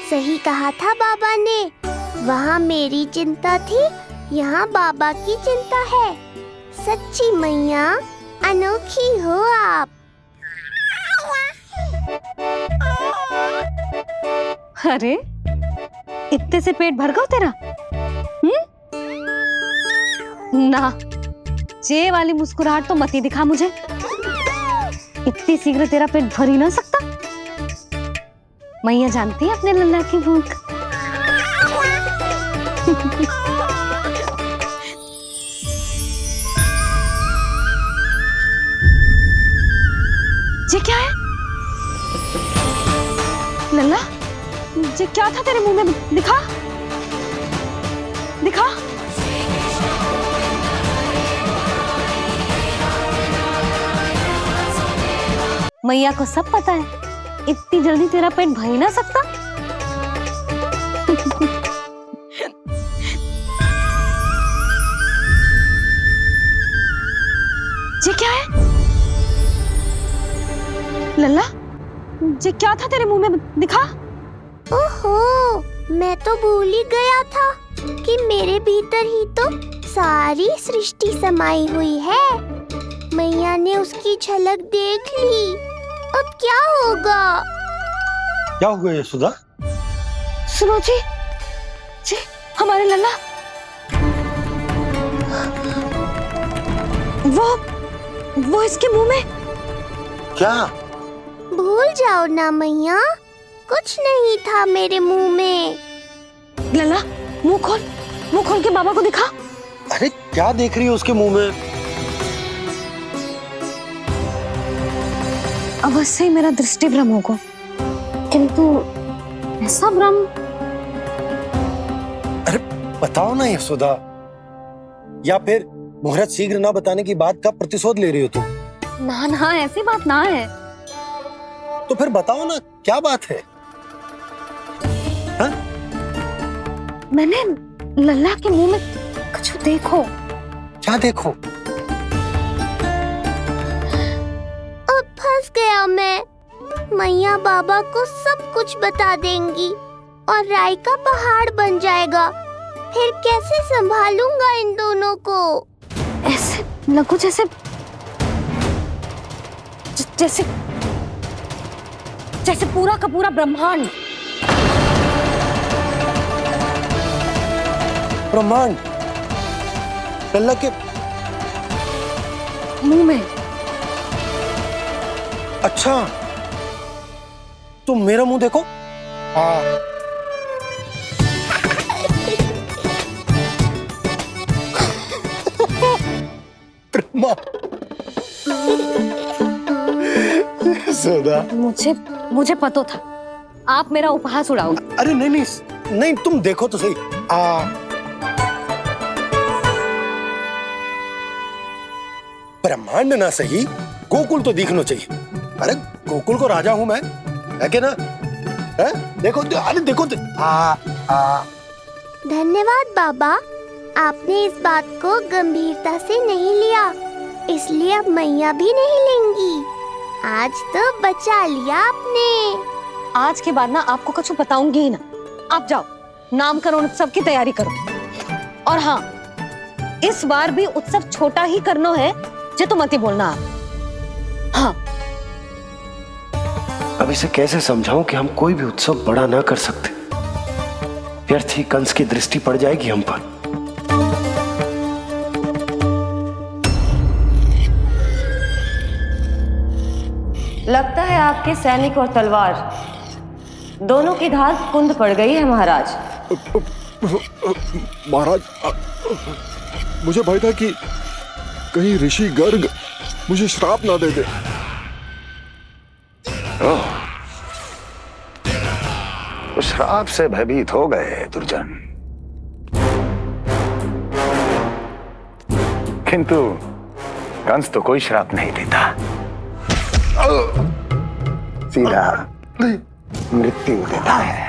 सही कहा था बाबा ने, वहाँ मेरी चिंता थी, यहाँ बाबा की चिंता है। सच्ची मैया, अनोखी हो आप।
अरे इतने से पेट भर गया तेरा? ना, ये वाली मुस्कुराहट तो मत ही दिखा मुझे। इतनी शीघ्र तेरा पेट भर ही ना सकता। मैया जानती है अपने लल्ला की भूख। ये क्या है लल्ला? ये क्या था तेरे मुंह में? दिखा दिखा। मैया को सब पता है, इतनी जल्दी तेरा पेट भर ही ना सकता। ये क्या है लल्ला? ये क्या था तेरे मुंह में? दिखा।
ओहो, मैं तो भूल ही गया था कि मेरे भीतर ही तो सारी सृष्टि समाई हुई है। मैया ने उसकी झलक देख ली, अब क्या होगा?
क्या होगा यशोदा?
सुनो जी, हमारे लल्ला वो इसके मुंह में।
क्या?
भूल जाओ ना मैया, कुछ नहीं था मेरे मुंह में।
लल्ला मुंह खोल के बाबा को दिखा।
अरे क्या देख रही है उसके मुंह में?
अवश्य ही मेरा दृष्टि भ्रम होगा, किंतु ऐसा भ्रम।
अरे बताओ ना यशोदा, या फिर मुहूर्त शीघ्र ना बताने की बात का प्रतिशोध ले रही हो तुम?
ना, ऐसी बात ना है।
तो फिर बताओ ना, क्या बात है? हा?
मैंने लल्ला के मुंह में कुछ देखो।
क्या देखो?
अब फंस गया मैं। मैया बाबा को सब कुछ बता देंगी और राय का पहाड़ बन जाएगा। फिर कैसे संभालूंगा इन दोनों को?
ऐसे लगो जैसे पूरा का पूरा ब्रह्मांड।
लल्ला के
मुंह में।
अच्छा, तुम मेरा मुंह देखो। हाँ। ब्रह्मा। सोदा,
मुझे पता था आप मेरा उपहास उड़ाओगे।
अरे नहीं, तुम देखो तो सही। ब्रह्मांड ना सही, गोकुल तो दिखना चाहिए। अरे गोकुल को राजा हूं मैं, है कि ना? है? देखो, अरे देखो।
धन्यवाद बाबा, आपने इस बात को गंभीरता से नहीं लिया, इसलिए अब मैया भी नहीं लेंगी। आज तो बचा लिया आपने।
आज के बाद ना आपको कुछ बताऊंगी ही ना। आप जाओ, नामकरण उत्सव की तैयारी करो। और हाँ, इस बार भी उत्सव छोटा ही करना है, जे तो मत ही बोलना आप। हाँ।
अब इसे कैसे समझाऊं कि हम कोई भी उत्सव बड़ा ना कर सकते? व्यर्थ ही कंस की दृष्टि पड़ जाएगी हम पर।
लगता है आपके सैनिक और तलवार दोनों की धार कुंद पड़ गई है महाराज।
महाराज, मुझे भय था कि कहीं ऋषि गर्ग मुझे श्राप ना दे दे।
तो श्राप से भयभीत हो गए दुर्जन, किंतु कंस तो कोई श्राप नहीं देता, सीधा मृत्यु देता है।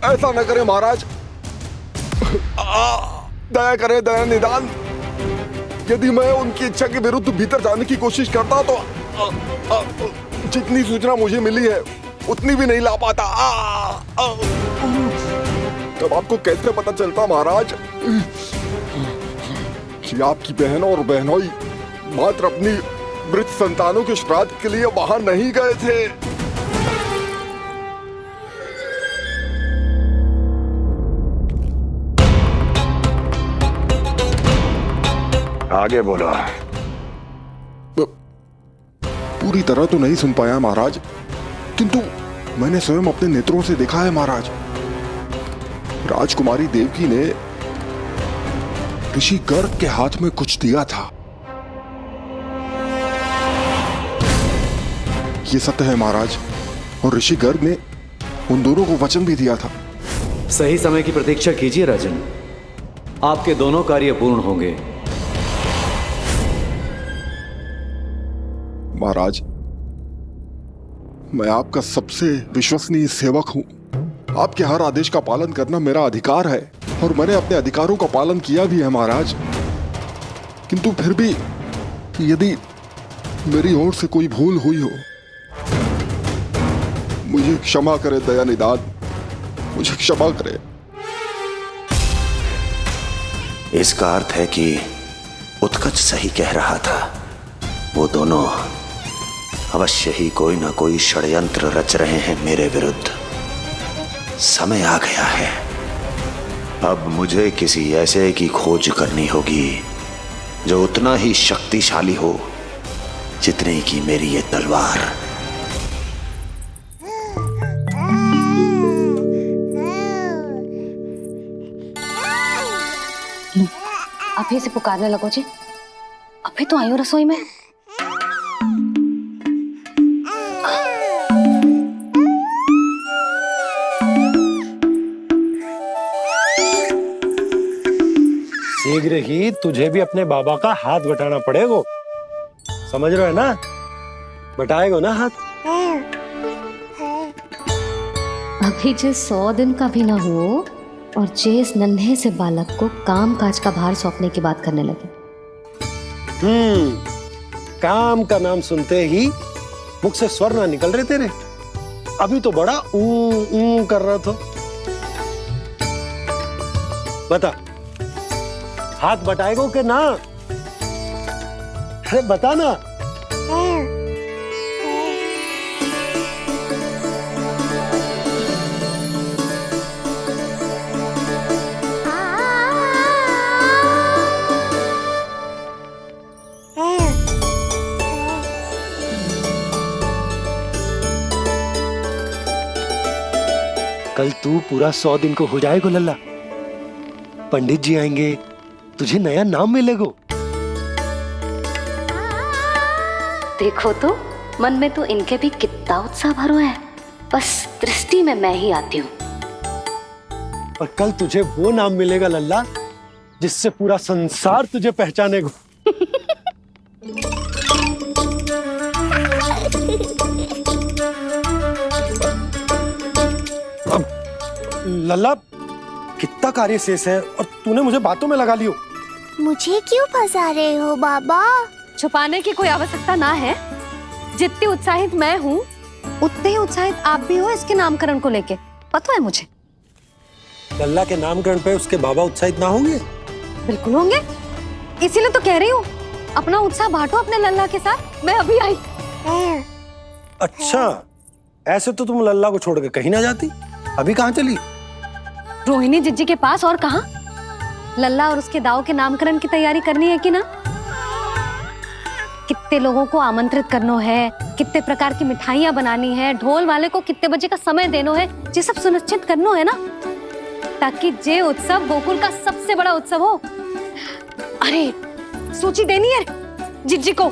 ऐसा न करे महाराज, दया करे, दया निदान। यदि मैं उनकी इच्छा के विरुद्ध भीतर जाने की कोशिश करता तो जितनी सूचना मुझे मिली है उतनी भी नहीं ला पाता। तब आपको कैसे पता चलता महाराज कि आपकी बहन और बहनोई मात्र अपनी मृत संतानों के श्राद्ध के लिए वहां नहीं गए थे?
आगे बोलो।
पूरी तरह तो नहीं सुन पाया महाराज, किंतु मैंने स्वयं अपने नेत्रों से देखा है महाराज। राजकुमारी देवकी ने ऋषि गर्ग के हाथ में कुछ दिया था। ये सत्य है महाराज, और ऋषि गर्ग ने उन दोनों को वचन भी दिया था।
सही समय की प्रतीक्षा कीजिए राजन, आपके दोनों कार्य पूर्ण होंगे।
महाराज, मैं आपका सबसे विश्वसनीय सेवक हूं। आपके हर आदेश का पालन करना मेरा अधिकार है, और मैंने अपने अधिकारों का पालन किया भी है महाराज। किंतु फिर भी यदि मेरी ओर से कोई भूल हुई हो, मुझे क्षमा करे दया निदान, मुझे क्षमा करे।
इसका अर्थ है कि उत्कच सही कह रहा था। वो दोनों अवश्य ही कोई ना कोई षड्यंत्र रच रहे हैं मेरे विरुद्ध। समय आ गया है, अब मुझे किसी ऐसे की खोज करनी होगी जो उतना ही शक्तिशाली हो जितनी की मेरी ये तलवार।
अभी से पुकारने लगो जी, अभी तो आई हूँ रसोई में।
शीघ्र ही तुझे भी अपने बाबा का हाथ बटाना पड़ेगा, समझ रहे हो ना? बटाएगा ना हाथ?
अभी जे 100 दिन का भी ना हो और जे इस नन्हे से बालक को काम काज का भार सौंपने की बात करने लगे।
काम का नाम सुनते ही मुख से स्वर ना निकल रहे तेरे? अभी तो बड़ा ऊ कर रहा था। बता, हाथ बटाएगो के ना? अरे बता ना। कल तू पूरा 100 दिन को हो जाएगा लल्ला। पंडित जी आएंगे, तुझे नया नाम मिलेगा।
देखो तो मन में तो इनके भी कितना उत्साह भरो है, बस दृष्टि में मैं ही आती हूँ।
और कल तुझे वो नाम मिलेगा लल्ला जिससे पूरा संसार तुझे पहचाने को। अब लल्ला, कितना कार्य शेष है और तूने मुझे बातों में लगा लियो।
मुझे क्यों फंसा रहे हो बाबा?
छुपाने की कोई आवश्यकता ना है। जितनी उत्साहित मैं हूँ उतने ही उत्साहित आप भी हो इसके नामकरण को लेके, पता है मुझे।
लल्ला के नामकरण पे उसके बाबा उत्साहित ना होंगे?
बिल्कुल होंगे, इसीलिए तो कह रही हूँ अपना उत्साह बांटो अपने लल्ला के साथ। मैं अभी आई।
अच्छा, ऐसे तो तुम लल्ला को छोड़ के कहीं ना जाती। अभी कहाँ चली?
रोहिणी जिज्जी के पास, और कहाँ। लल्ला और उसके दाऊ के नामकरण की तैयारी करनी है कि ना। कितने लोगों को आमंत्रित करना है, कितने प्रकार की मिठाइयां बनानी है, ढोल वाले को कितने बजे का समय देना है, ये सब सुनिश्चित करना है ना, ताकि ये उत्सव गोकुल का सबसे बड़ा उत्सव हो। अरे सूची देनी है जिज्जी को।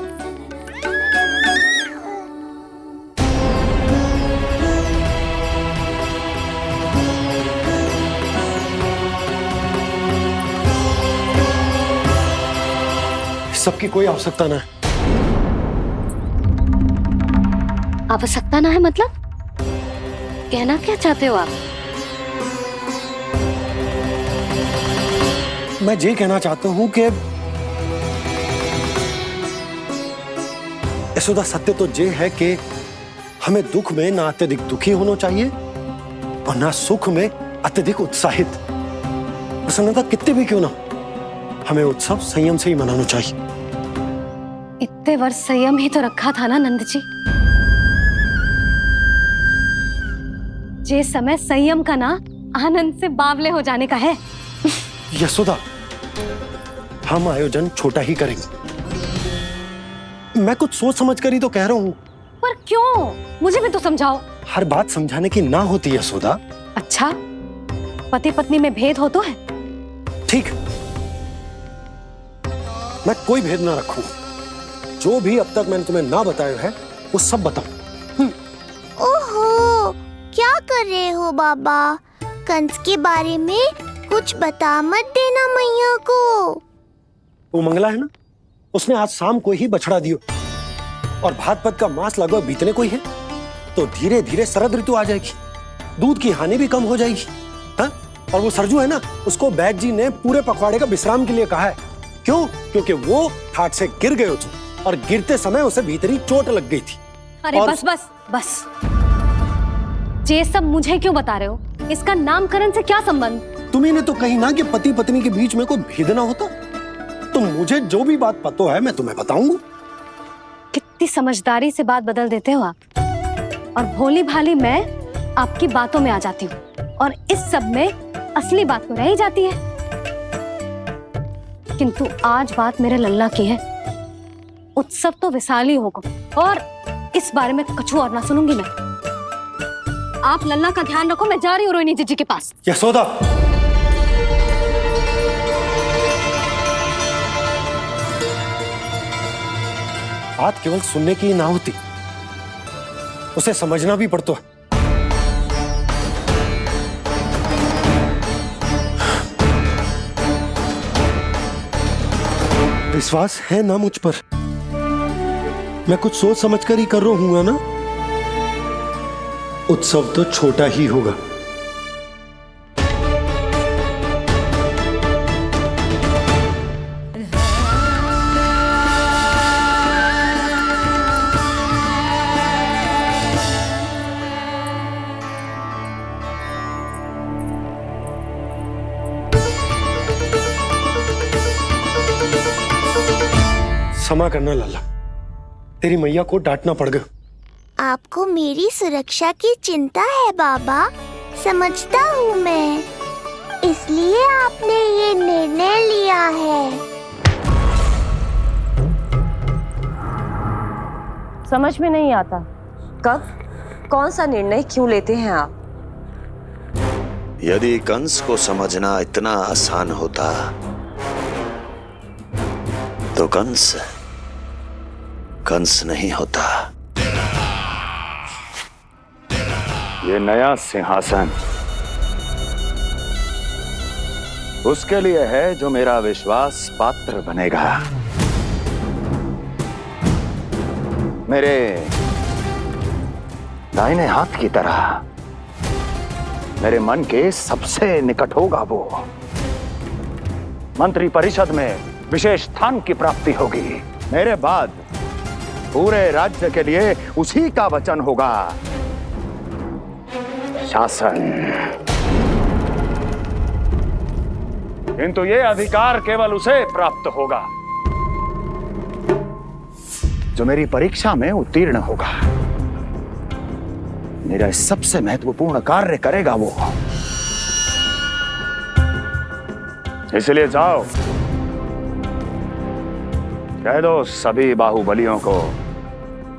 सबकी कोई आवश्यकता ना है।
आवश्यकता ना है मतलब? कहना क्या चाहते हो आप?
मैं ये कहना चाहता हूं कि यशोदा, सत्य तो ये है कि हमें दुख में ना अत्यधिक दुखी होना चाहिए और ना सुख में अत्यधिक उत्साहित। प्रसन्नता कितने भी क्यों ना, हमें उत्सव संयम से ही मनाना चाहिए।
इतने वर्ष संयम ही तो रखा था ना नंद जी। ये समय संयम का ना आनंद से बावले हो जाने का है।
यशोदा, हम आयोजन छोटा ही करेंगे। मैं कुछ सोच समझ कर ही तो कह रहा हूं।
पर क्यों? मुझे भी तो समझाओ।
हर बात समझाने की ना होती यशोदा।
अच्छा, पति पत्नी में भेद हो तो है?
ठीक, मैं कोई भेद ना रखूं। जो भी अब तक मैंने तुम्हें ना बताया है वो सब बताऊं।
ओहो, क्या कर रहे हो बाबा? कंस के बारे में कुछ बता मत देना मैया को।
वो मंगला है ना, उसने आज शाम को ही बछड़ा दियो और भाद्रपद का मास लगभग बीतने को ही है, तो धीरे धीरे शरद ऋतु आ जाएगी, दूध की हानि भी कम हो जाएगी। हाँ? और वो सरजू है ना, उसको बैद जी ने पूरे पखवाड़े का विश्राम के लिए कहा है। क्यों? क्योंकि वो ठाट से गिर गए थे और गिरते समय उसे भीतरी चोट लग गई थी।
अरे बस बस बस, ये सब मुझे क्यों बता रहे हो? इसका नामकरण से क्या संबंध?
तुम्ही ने तो कही ना कि पति पत्नी के बीच में कोई भेद ना होता, तो मुझे जो भी बात पता है मैं तुम्हें बताऊंगा।
कितनी समझदारी से बात बदल देते हो आप, और भोली भाली मैं आपकी बातों में आ जाती हूँ, और इस सब में असली बात तो रह ही जाती है। किंतु आज बात मेरे लल्ला की है। उत्सव तो विशाल ही होगा, और इस बारे में कछु और ना सुनूंगी मैं। आप लल्ला का ध्यान रखो, मैं जा रही हूँ रोहिणी जीजी के पास।
यशोदा, बात केवल सुनने की ना होती, उसे समझना भी पड़ता है। विश्वास है ना मुझ पर? मैं कुछ सोच समझ कर ही कर रहा हूँ ना। उत्सव तो छोटा ही होगा। क्षमा करना लल्ला, तेरी मैया को डांटना पड़ गया।
आपको मेरी सुरक्षा की चिंता है बाबा, समझता हूँ मैं, इसलिए आपने ये निर्णय लिया है।
समझ में नहीं आता, कब कौन सा निर्णय क्यों लेते हैं आप?
यदि कंस को समझना इतना आसान होता तो कंस नहीं होता।
ये नया सिंहासन उसके लिए है जो मेरा विश्वास पात्र बनेगा। मेरे दाहिने हाथ की तरह मेरे मन के सबसे निकट होगा वो। मंत्री परिषद में विशेष स्थान की प्राप्ति होगी। मेरे बाद पूरे राज्य के लिए उसी का वचन होगा। शासन। किंतु ये अधिकार केवल उसे प्राप्त होगा जो मेरी परीक्षा में उत्तीर्ण होगा। मेरा सबसे महत्वपूर्ण कार्य करेगा वो। इसलिए जाओ, कह दो सभी बाहुबलियों को,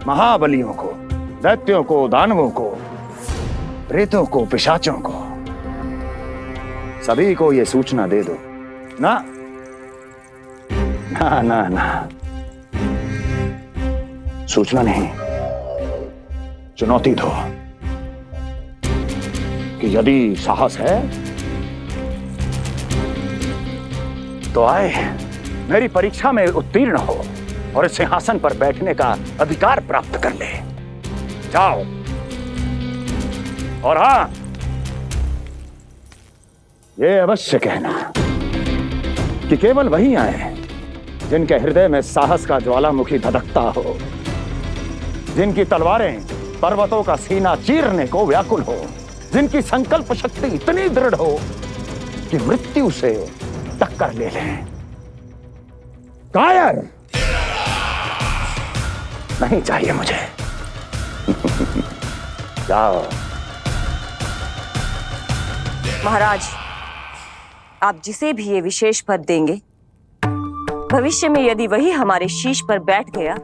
महाबलियों को, दैत्यों को, दानवों को, प्रेतों को, पिशाचों को, सभी को ये सूचना दे दो। ना ना ना ना, सूचना नहीं, चुनौती दो कि यदि साहस है तो आए, मेरी परीक्षा में उत्तीर्ण हो और इस सिंहासन पर बैठने का अधिकार प्राप्त कर ले। जाओ। और हां, ये अवश्य कहना कि केवल वही आए जिनके हृदय में साहस का ज्वालामुखी धधकता हो, जिनकी तलवारें पर्वतों का सीना चीरने को व्याकुल हो, जिनकी संकल्प शक्ति इतनी दृढ़ हो कि मृत्यु से टक्कर ले लें। कायर नहीं चाहिए मुझे। जाओ।
महाराज, आप जिसे भी ये विशेष पद देंगे, भविष्य में यदि वही हमारे शीश पर बैठ गया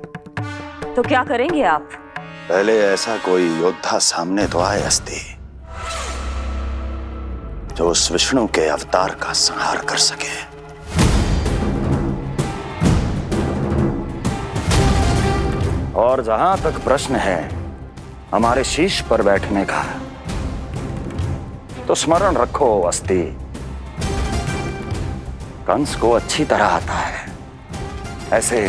तो क्या करेंगे आप?
पहले ऐसा कोई योद्धा सामने तो आए अस्ति, जो उस विष्णु के अवतार का संहार कर सके।
और जहां तक प्रश्न है हमारे शीश पर बैठने का, तो स्मरण रखो अस्ति, कंस को अच्छी तरह आता है ऐसे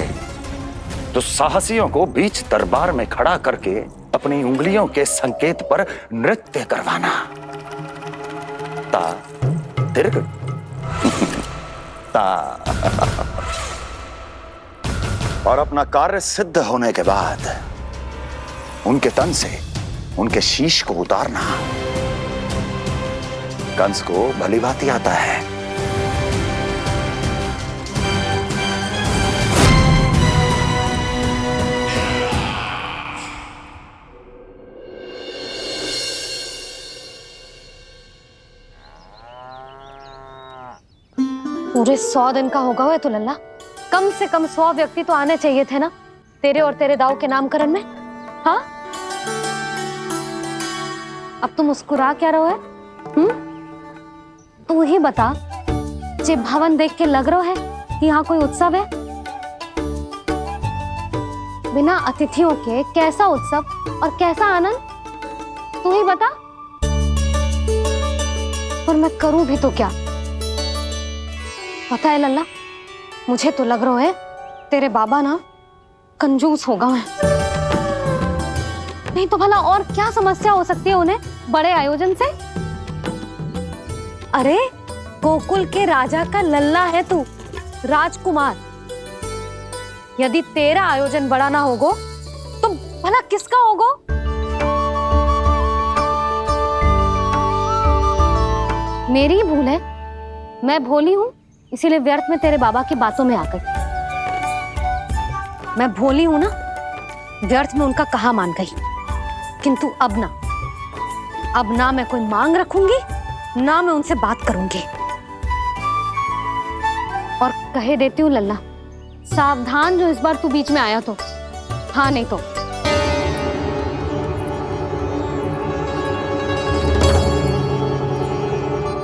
दुस्साहसियों को बीच दरबार में खड़ा करके अपनी उंगलियों के संकेत पर नृत्य करवाना। ता दीर्घ ता। और अपना कार्य सिद्ध होने के बाद उनके तन से उनके शीश को उतारना। कंस को भलीभांति आता है।
पूरे 100 दिन का होगा हुआ तो लल्ला, कम से कम 100 व्यक्ति तो आने चाहिए थे ना तेरे और तेरे दाऊ के नामकरण में। हाँ, अब तुम मुस्कुरा क्या रहो है? तू ही बता, जे भवन देख के लग रहा है कि यहाँ कोई उत्सव है? बिना अतिथियों के कैसा उत्सव और कैसा आनंद, तू ही बता। और मैं करूं भी तो क्या? पता है लल्ला, मुझे तो लग रहा है तेरे बाबा ना कंजूस होगा है। नहीं तो भला और क्या समस्या हो सकती है उन्हें बड़े आयोजन से? अरे गोकुल के राजा का लल्ला है तू, राजकुमार। यदि तेरा आयोजन बड़ा ना होगो तो भला किसका होगो? मेरी भूल है, मैं भोली हूं, इसीलिए व्यर्थ में तेरे बाबा की बातों में आ गई। मैं भोली हूं ना, व्यर्थ में उनका कहा मान गई। किंतु अब ना मैं कोई मांग रखूंगी, ना मैं उनसे बात करूंगी। और कहे देती हूँ लल्ला, सावधान जो इस बार तू बीच में आया तो। हाँ नहीं तो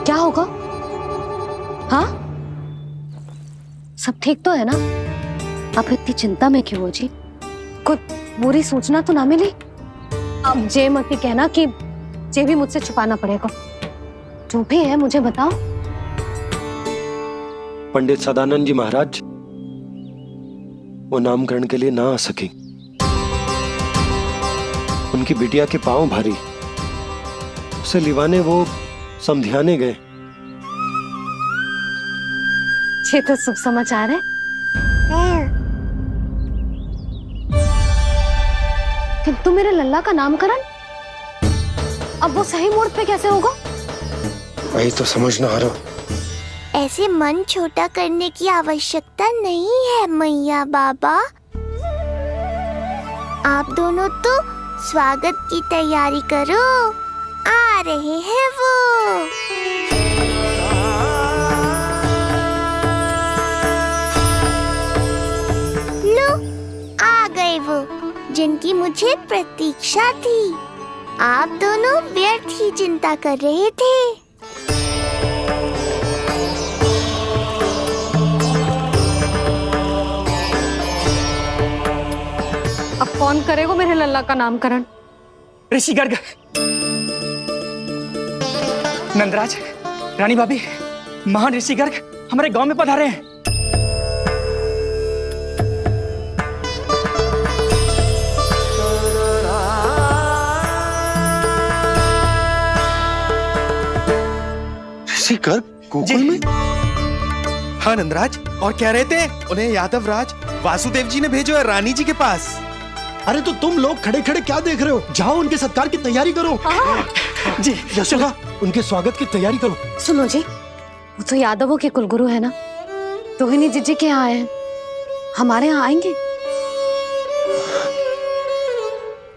क्या होगा? हाँ, सब ठीक तो है ना? आप इतनी चिंता में क्यों हो जी? कोई बुरी सूचना तो ना मिली? अब जे मत ही कहना कि जे भी मुझसे छुपाना पड़ेगा। जो भी है मुझे बताओ।
पंडित सदानंद जी महाराज वो नामकरण के लिए ना आ सके। उनकी बिटिया के पांव भारी, उसे लिवाने वो समधियाने गए।
ये तो शुभ समाचार है। किंतु मेरे लल्ला का नामकरण अब वो सही मोड़ पे कैसे होगा?
वही तो समझ ना आ रहा।
ऐसे मन छोटा करने की आवश्यकता नहीं है मैया बाबा। आप दोनों तो स्वागत की तैयारी करो, आ रहे हैं वो। लो, आ गए वो जिनकी मुझे प्रतीक्षा थी। आप दोनों व्यर्थ ही चिंता कर रहे थे।
अब कौन करेगा मेरे लल्ला का नामकरण?
ऋषि गर्ग, नंदराज, रानी भाभी, महान ऋषि गर्ग हमारे गांव में पधारे हैं।
ऋषि गर्ग गोकुल में?
हाँ नंदराज, और क्या रहते हैं? उन्हें यादव राज वासुदेव जी ने भेजो है रानी जी के पास।
अरे तो तुम लोग खड़े खड़े क्या देख रहे हो? जाओ उनके सत्कार की तैयारी करो।
जी
यशोदा, उनके स्वागत की तैयारी करो।
सुनो जी, वो तो यादवों के कुलगुरु है ना, रोहिणी जीजी के यहाँ आए हैं, हमारे यहाँ आएंगे।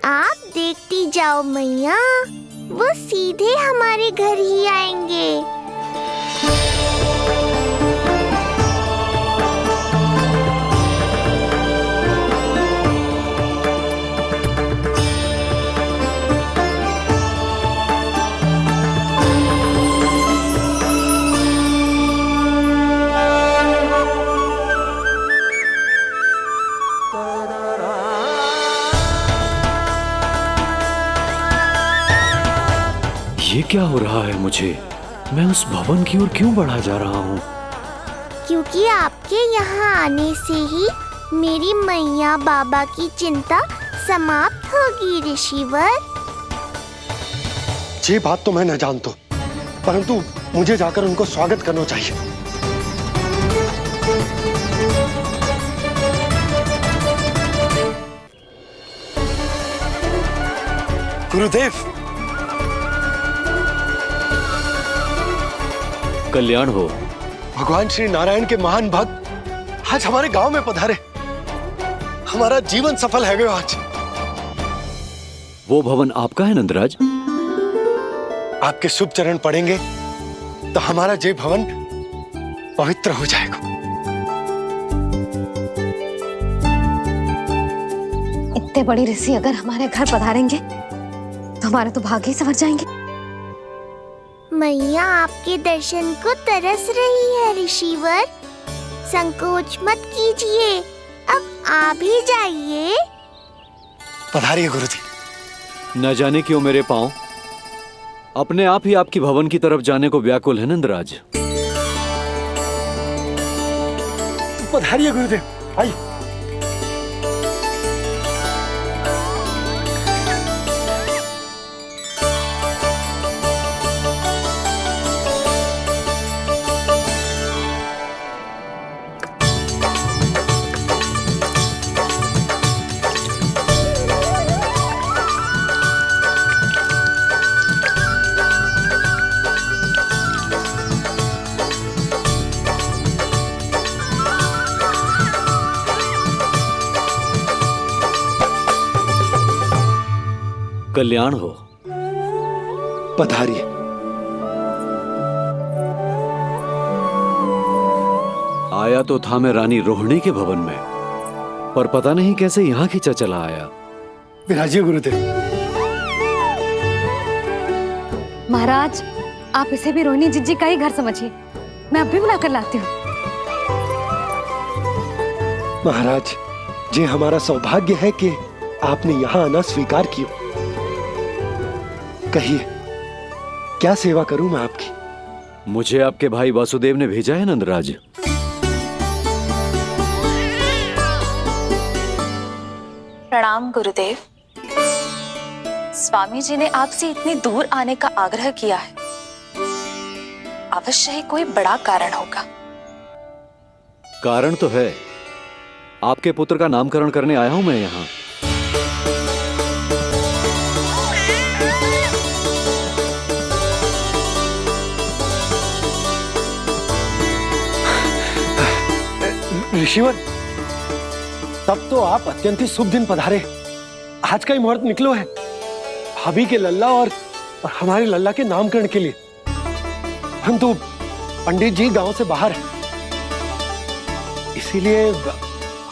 आप देखती जाओ मैया, वो सीधे हमारे घर ही आएंगे।
ये क्या हो रहा है मुझे? मैं उस भवन की ओर क्यों बढ़ा जा रहा हूँ?
क्योंकि आपके यहाँ आने से ही मेरी मैया बाबा की चिंता समाप्त होगी ऋषिवर।
ये बात तो मैं न जानता, परंतु मुझे जाकर उनको स्वागत करना चाहिए। गुरुदेव,
कल्याण हो।
भगवान श्री नारायण के महान भक्त आज हमारे गांव में पधारे। हमारा जीवन सफल है गया आज।
वो भवन आपका है नंदराज?
आपके शुभ चरण पड़ेंगे तो हमारा जय भवन पवित्र हो जाएगा।
इतने बड़ी ऋषि अगर हमारे घर पधारेंगे तो हमारे तो भाग्य ही संवर जाएंगे।
मैया आपके दर्शन को तरस रही है ऋषिवर, संकोच मत कीजिए, अब आ भी जाइए।
पधारिए गुरुजी।
न जाने क्यों मेरे पांव अपने आप ही आपकी भवन की तरफ जाने को व्याकुल है नंदराज।
पधारिए गुरुदेव, आइए।
कल्याण हो।
पधारिए।
आया तो था मैं रानी रोहिणी के भवन में, पर पता नहीं कैसे यहाँ खींचा चला आया।
विराजिए गुरुदेव।
महाराज, आप इसे भी रोहिणी जीजी का ही घर समझिए, मैं अब भी बुला कर लाती हूँ।
महाराज, ये हमारा सौभाग्य है कि आपने यहाँ आना स्वीकार किया। कहिए, क्या सेवा करूं मैं आपकी?
मुझे आपके भाई वासुदेव ने भेजा है नंदराज।
प्रणाम गुरुदेव। स्वामी जी ने आपसे इतनी दूर आने का आग्रह किया है, अवश्य ही कोई बड़ा कारण होगा।
कारण तो है, आपके पुत्र का नामकरण करने आया हूं मैं यहाँ।
ऋषिवर, तब तो आप अत्यंत ही शुभ दिन पधारे। आज का ही मुहूर्त निकलो है भाभी के लल्ला और हमारे लल्ला के नामकरण के लिए। परंतु पंडित जी गांव से बाहर हैं, इसीलिए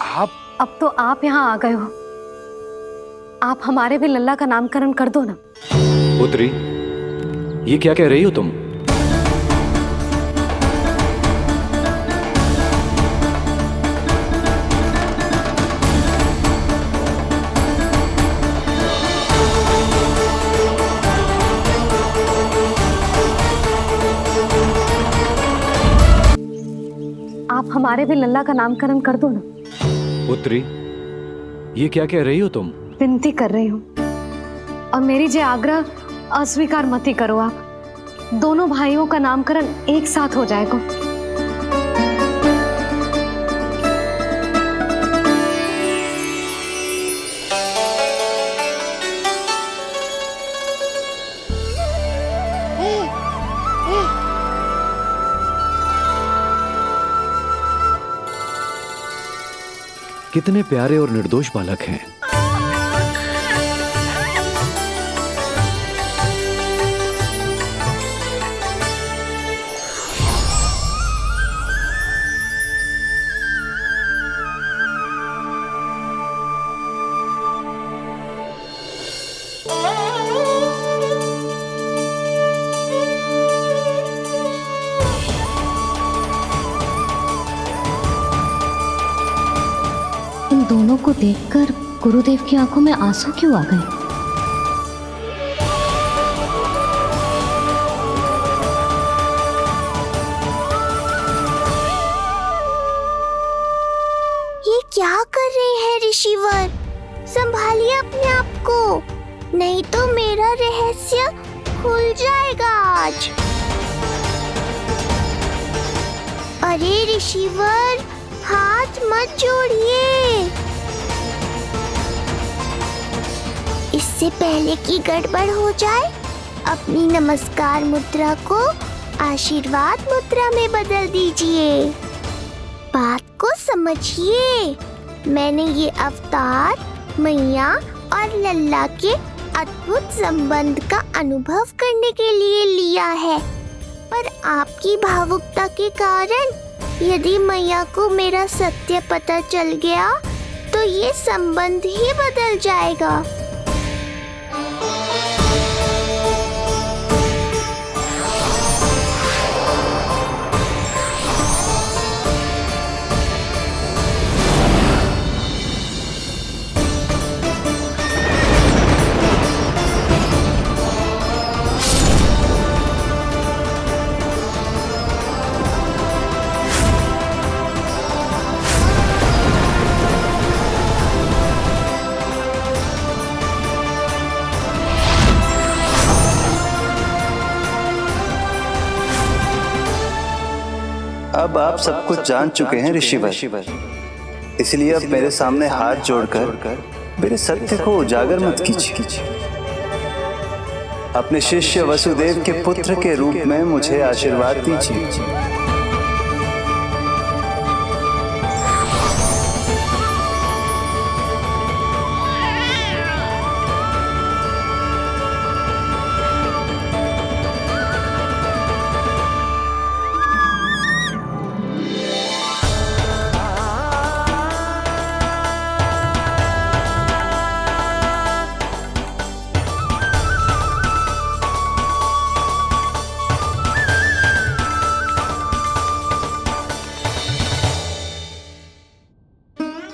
आप।
अब तो आप यहाँ आ गए हो, आप हमारे भी लल्ला का नामकरण कर दो ना।
पुत्री, ये क्या कह रही हो तुम?
आप हमारे भी लल्ला का नामकरण कर दो ना।
पुत्री, ये क्या कह रही हो तुम?
विनती कर रही हूँ और मेरी जे आग्रह अस्वीकार मत ही करो। आप दोनों भाइयों का नामकरण एक साथ हो जाएगा।
कितने प्यारे और निर्दोष बालक हैं।
दोनों को देखकर गुरुदेव की आंखों में आंसू क्यों आ गए?
ये क्या कर रहे हैं ऋषिवर? संभालिए अपने आप को, नहीं तो मेरा रहस्य खुल जाएगा आज। अरे ऋषिवर, हाथ मत जोड़िए। इससे पहले कि गड़बड़ हो जाए, अपनी नमस्कार मुद्रा को आशीर्वाद मुद्रा में बदल दीजिए। बात को समझिए, मैंने ये अवतार मैया और लल्ला के अद्भुत संबंध का अनुभव करने के लिए लिया है, पर आपकी भावुकता के कारण यदि मैया को मेरा सत्य पता चल गया तो ये संबंध ही बदल जाएगा।
अब आप सब कुछ जान चुके हैं ऋषिवर, इसलिए अब मेरे सामने हाथ जोड़कर मेरे सत्य को उजागर मत कीजिए। अपने शिष्य वसुदेव के पुत्र के रूप में मुझे आशीर्वाद दीजिए।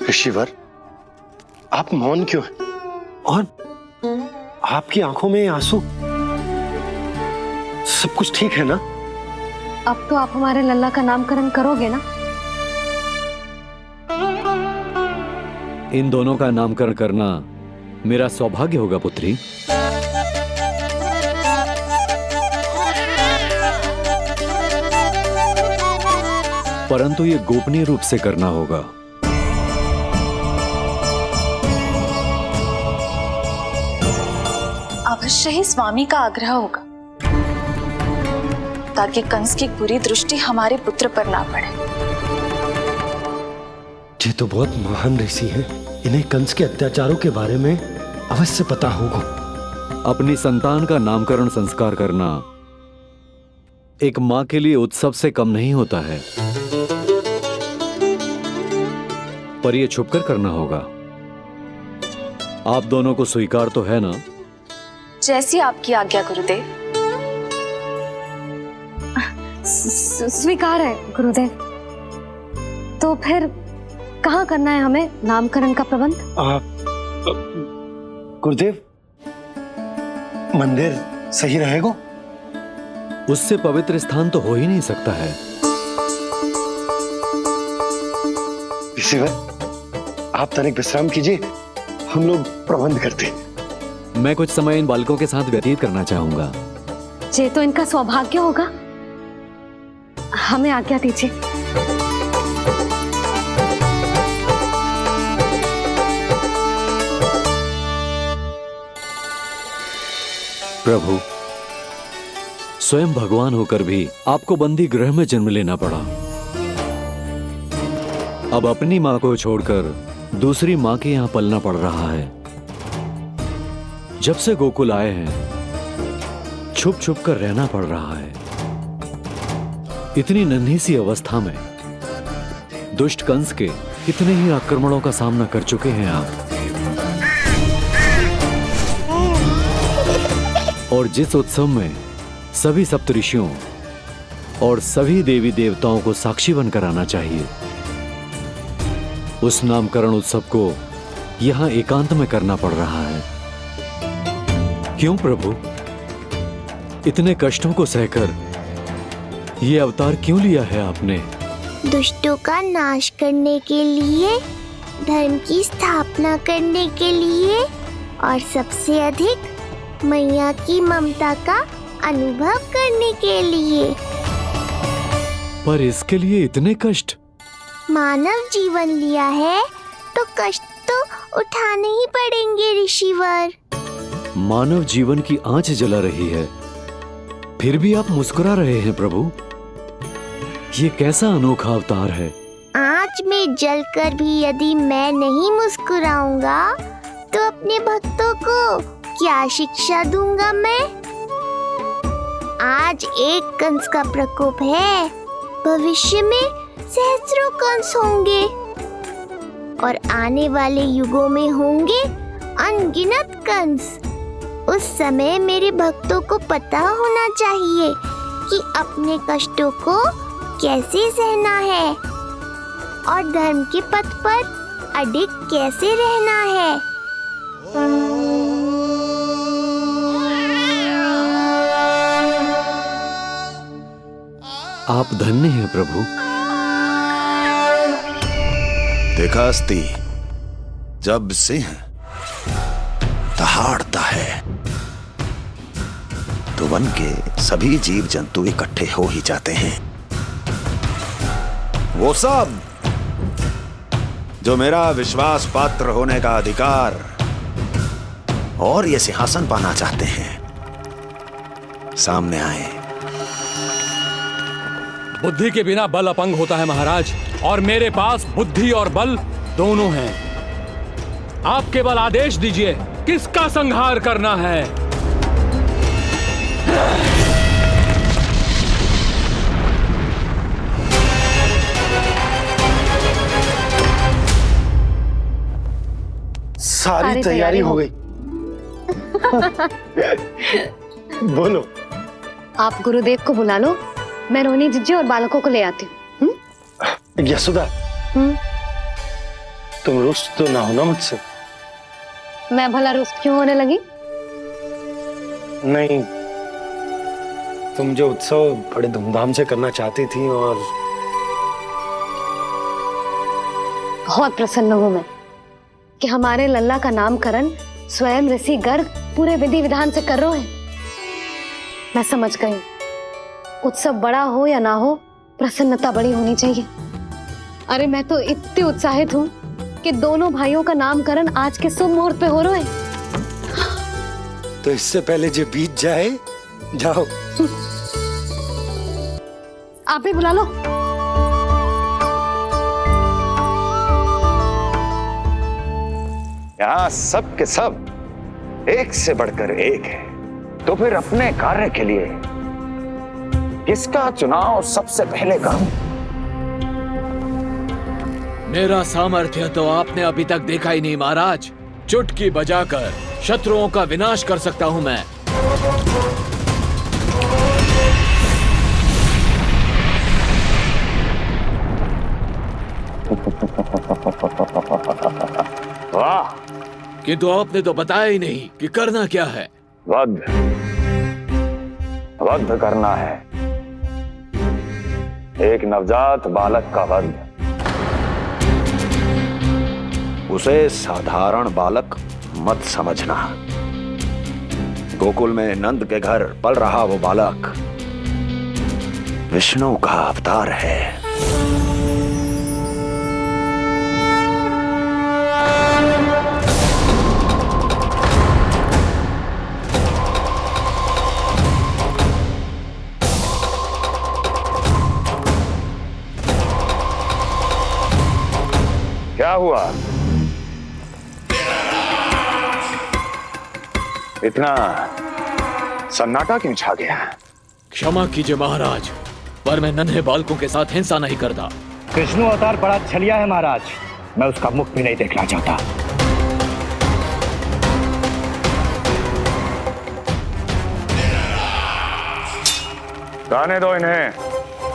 ऋषिवर, आप मौन क्यों हैं? और आपकी आंखों में आंसू? सब कुछ ठीक है ना?
अब तो आप हमारे लल्ला का नामकरण करोगे ना?
इन दोनों का नामकरण करना मेरा सौभाग्य होगा पुत्री। परंतु ये गोपनीय रूप से करना होगा।
अवश्य ही स्वामी का आग्रह होगा, ताकि कंस की बुरी दृष्टि हमारे पुत्र पर ना पड़े।
ये तो बहुत महान ऋषि हैं, इन्हें कंस के अत्याचारों के बारे में अवश्य पता होगा।
अपनी संतान का नामकरण संस्कार करना एक मां के लिए उत्सव से कम नहीं होता है, पर यह छुपकर करना होगा। आप दोनों को स्वीकार तो है ना?
जैसी आपकी आज्ञा गुरुदेव।
स्वीकार है गुरुदेव। तो फिर कहाँ करना है हमें नामकरण का प्रबंध?
गुरुदेव, मंदिर सही रहेगा?
उससे पवित्र स्थान तो हो ही नहीं सकता है।
ऋषिवर, आप तनिक विश्राम कीजिए, हम लोग प्रबंध करते हैं।
मैं कुछ समय इन बालकों के साथ व्यतीत करना चाहूंगा।
ये तो इनका सौभाग्य होगा। हमें आज्ञा दीजिए।
प्रभु, स्वयं भगवान होकर भी आपको बंदी गृह में जन्म लेना पड़ा। अब अपनी मां को छोड़कर दूसरी मां के यहां पलना पड़ रहा है। जब से गोकुल आए हैं छुप छुप कर रहना पड़ रहा है। इतनी नन्ही सी अवस्था में दुष्ट कंस के कितने ही आक्रमणों का सामना कर चुके हैं आप। और जिस उत्सव में सभी सप्तऋषियों और सभी देवी देवताओं को साक्षी बनकर आना चाहिए, उस नामकरण उत्सव को यहां एकांत में करना पड़ रहा है। क्यों प्रभु, इतने कष्टों को सहकर ये अवतार क्यों लिया है आपने?
दुष्टों का नाश करने के लिए, धर्म की स्थापना करने के लिए, और सबसे अधिक मैया की ममता का अनुभव करने के लिए।
पर इसके लिए इतने कष्ट?
मानव जीवन लिया है तो कष्ट तो उठाने ही पड़ेंगे ऋषिवर।
मानव जीवन की आंच जला रही है, फिर भी आप मुस्कुरा रहे हैं प्रभु। ये कैसा अनोखा अवतार है।
आंच में जलकर भी यदि मैं नहीं मुस्कुराऊंगा तो अपने भक्तों को क्या शिक्षा दूंगा मैं? आज एक कंस का प्रकोप है, भविष्य में सहस्रों कंस होंगे और आने वाले युगों में होंगे अनगिनत कंस। उस समय मेरे भक्तों को पता होना चाहिए कि अपने कष्टों को कैसे सहना है और धर्म के पथ पर अडिग कैसे रहना है।
आप धन्य हैं प्रभु।
देखा अस्ति, जब सिंह दहाड़ता है तो वन के सभी जीव जंतु इकट्ठे हो ही जाते हैं। वो सब जो मेरा विश्वास पात्र होने का अधिकार और ये सिंहासन पाना चाहते हैं, सामने आए।
बुद्धि के बिना बल अपंग होता है महाराज, और मेरे पास बुद्धि और बल दोनों हैं। आप केवल आदेश दीजिए किसका संहार करना है।
सारी तैयारी हो गई। बोलो।
आप गुरुदेव को बुला लो, मैं रोहिणी जीजी और बालकों को ले आती हूँ।
यशोदा, तुम रुष्ट तो ना होना मुझसे?
मैं भला रुष्ट क्यों होने लगी?
नहीं, तुम जो उत्सव बड़े धूमधाम से करना चाहती थी और
बहुत प्रसन्न हूँ मैं। कि हमारे लल्ला का नामकरण स्वयं ऋषि गर्ग पूरे विधि विधान से कर रहे हैं। मैं समझ गई, उत्सव बड़ा हो या ना हो, प्रसन्नता बड़ी होनी चाहिए। अरे मैं तो इतनी उत्साहित हूँ कि दोनों भाइयों का नामकरण आज के शुभ मुहूर्त पे हो रहा है।
तो इससे पहले जो बीत जाए, जाओ।
आप भी बुला लो।
यहाँ सब के सब एक से बढ़कर एक है, तो फिर अपने कार्य के लिए किसका चुनाव सबसे पहले करूं?
मेरा सामर्थ्य तो आपने अभी तक देखा ही नहीं महाराज। चुटकी बजाकर शत्रुओं का विनाश कर सकता हूं मैं।
वाह!
किंतु आपने तो बताया ही नहीं कि करना क्या है।
वध करना है, एक नवजात बालक का वध।
उसे साधारण बालक मत समझना। गोकुल में नंद के घर पल रहा वो बालक विष्णु का अवतार है।
क्या हुआ? इतना सन्नाटा क्यों छा गया?
क्षमा कीजिए महाराज, पर मैं नन्हे बालकों के साथ हिंसा नहीं करता।
विष्णु अवतार बड़ा छलिया है महाराज, मैं उसका मुख भी नहीं देखना चाहता।
जाने दो इन्हें।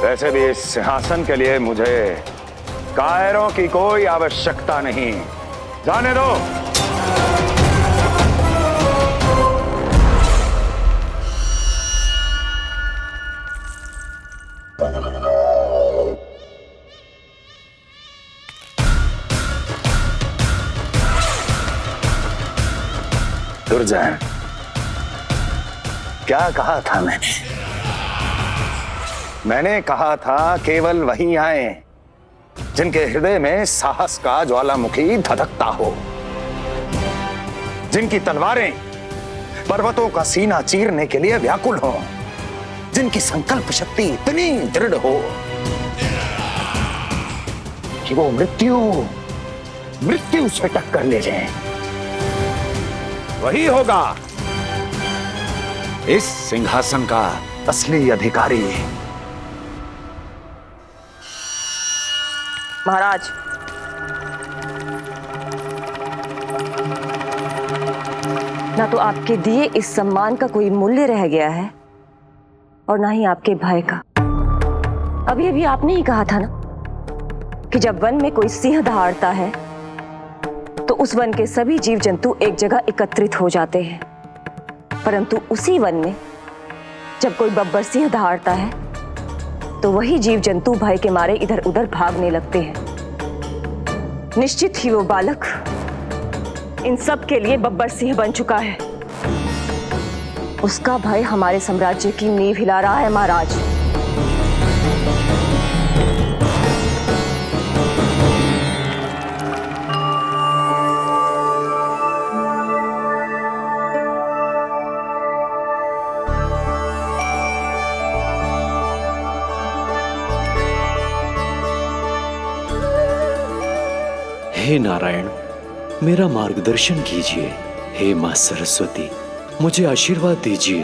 वैसे भी इस सिंहासन के लिए मुझे कायरों की कोई आवश्यकता नहीं। जाने दो। दुर्जन, क्या कहा था मैंने कहा था केवल वही आए जिनके हृदय में साहस का ज्वालामुखी धधकता हो, जिनकी तलवारें पर्वतों का सीना चीरने के लिए व्याकुल हो, जिनकी संकल्प शक्ति इतनी दृढ़ हो कि वो मृत्यु से टक्कर ले जाए। वही होगा इस सिंहासन का असली अधिकारी।
महाराज, ना तो आपके दिए इस सम्मान का कोई मूल्य रह गया है और ना ही आपके भय का। अभी अभी आपने ही कहा था ना कि जब वन में कोई सिंह दहाड़ता है तो उस वन के सभी जीव जंतु एक जगह एकत्रित हो जाते हैं, परंतु उसी वन में जब कोई बब्बर सिंह दहाड़ता है तो वही जीव जंतु भय के मारे इधर उधर भागने लगते हैं। निश्चित ही वो बालक इन सब के लिए बब्बर सिंह बन चुका है। उसका भय हमारे साम्राज्य की नींव हिला रहा है महाराज।
हे नारायण, मेरा मार्गदर्शन कीजिए। हे मां सरस्वती, मुझे आशीर्वाद दीजिए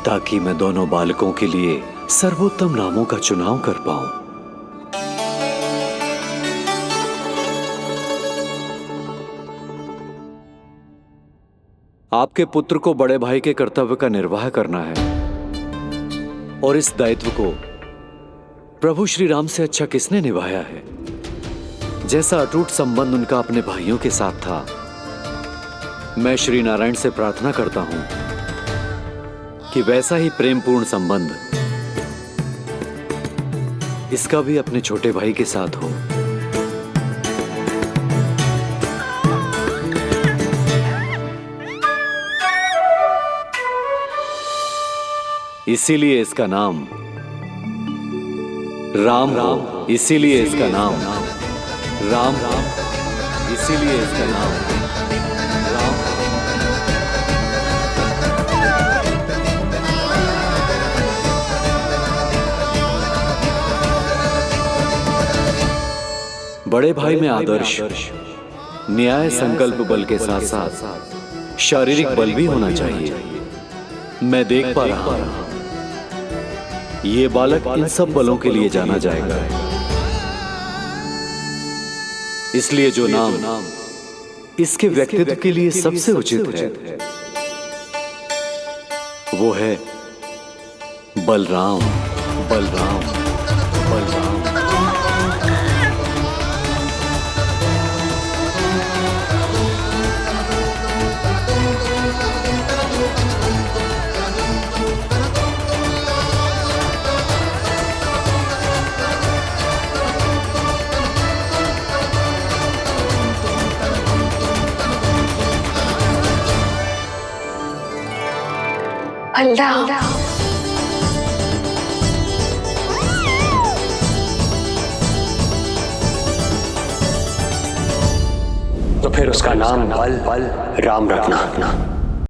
ताकि मैं दोनों बालकों के लिए सर्वोत्तम नामों का चुनाव कर पाऊं। आपके पुत्र को बड़े भाई के कर्तव्य का निर्वाह करना है और इस दायित्व को प्रभु श्री राम से अच्छा किसने निभाया है? जैसा अटूट संबंध उनका अपने भाइयों के साथ था, मैं श्री नारायण से प्रार्थना करता हूं कि वैसा ही प्रेमपूर्ण संबंध इसका भी अपने छोटे भाई के साथ हो। इसीलिए इसका नाम राम हो। इसीलिए इसका नाम राम, इसीलिए इसका नाम राम। बड़े भाई में आदर्श, न्याय, संकल्प बल के साथ साथ शारीरिक बल भी होना चाहिए। मैं देख पा रहा हूं ये बालक इन सब बलों के लिए जाना जाएगा। इसलिए जो नाम इसके व्यक्तित्व के लिए सबसे उचित है वो है बलराम। बलराम, बलराम।
तो फिर उसका नाम बल राम रखना।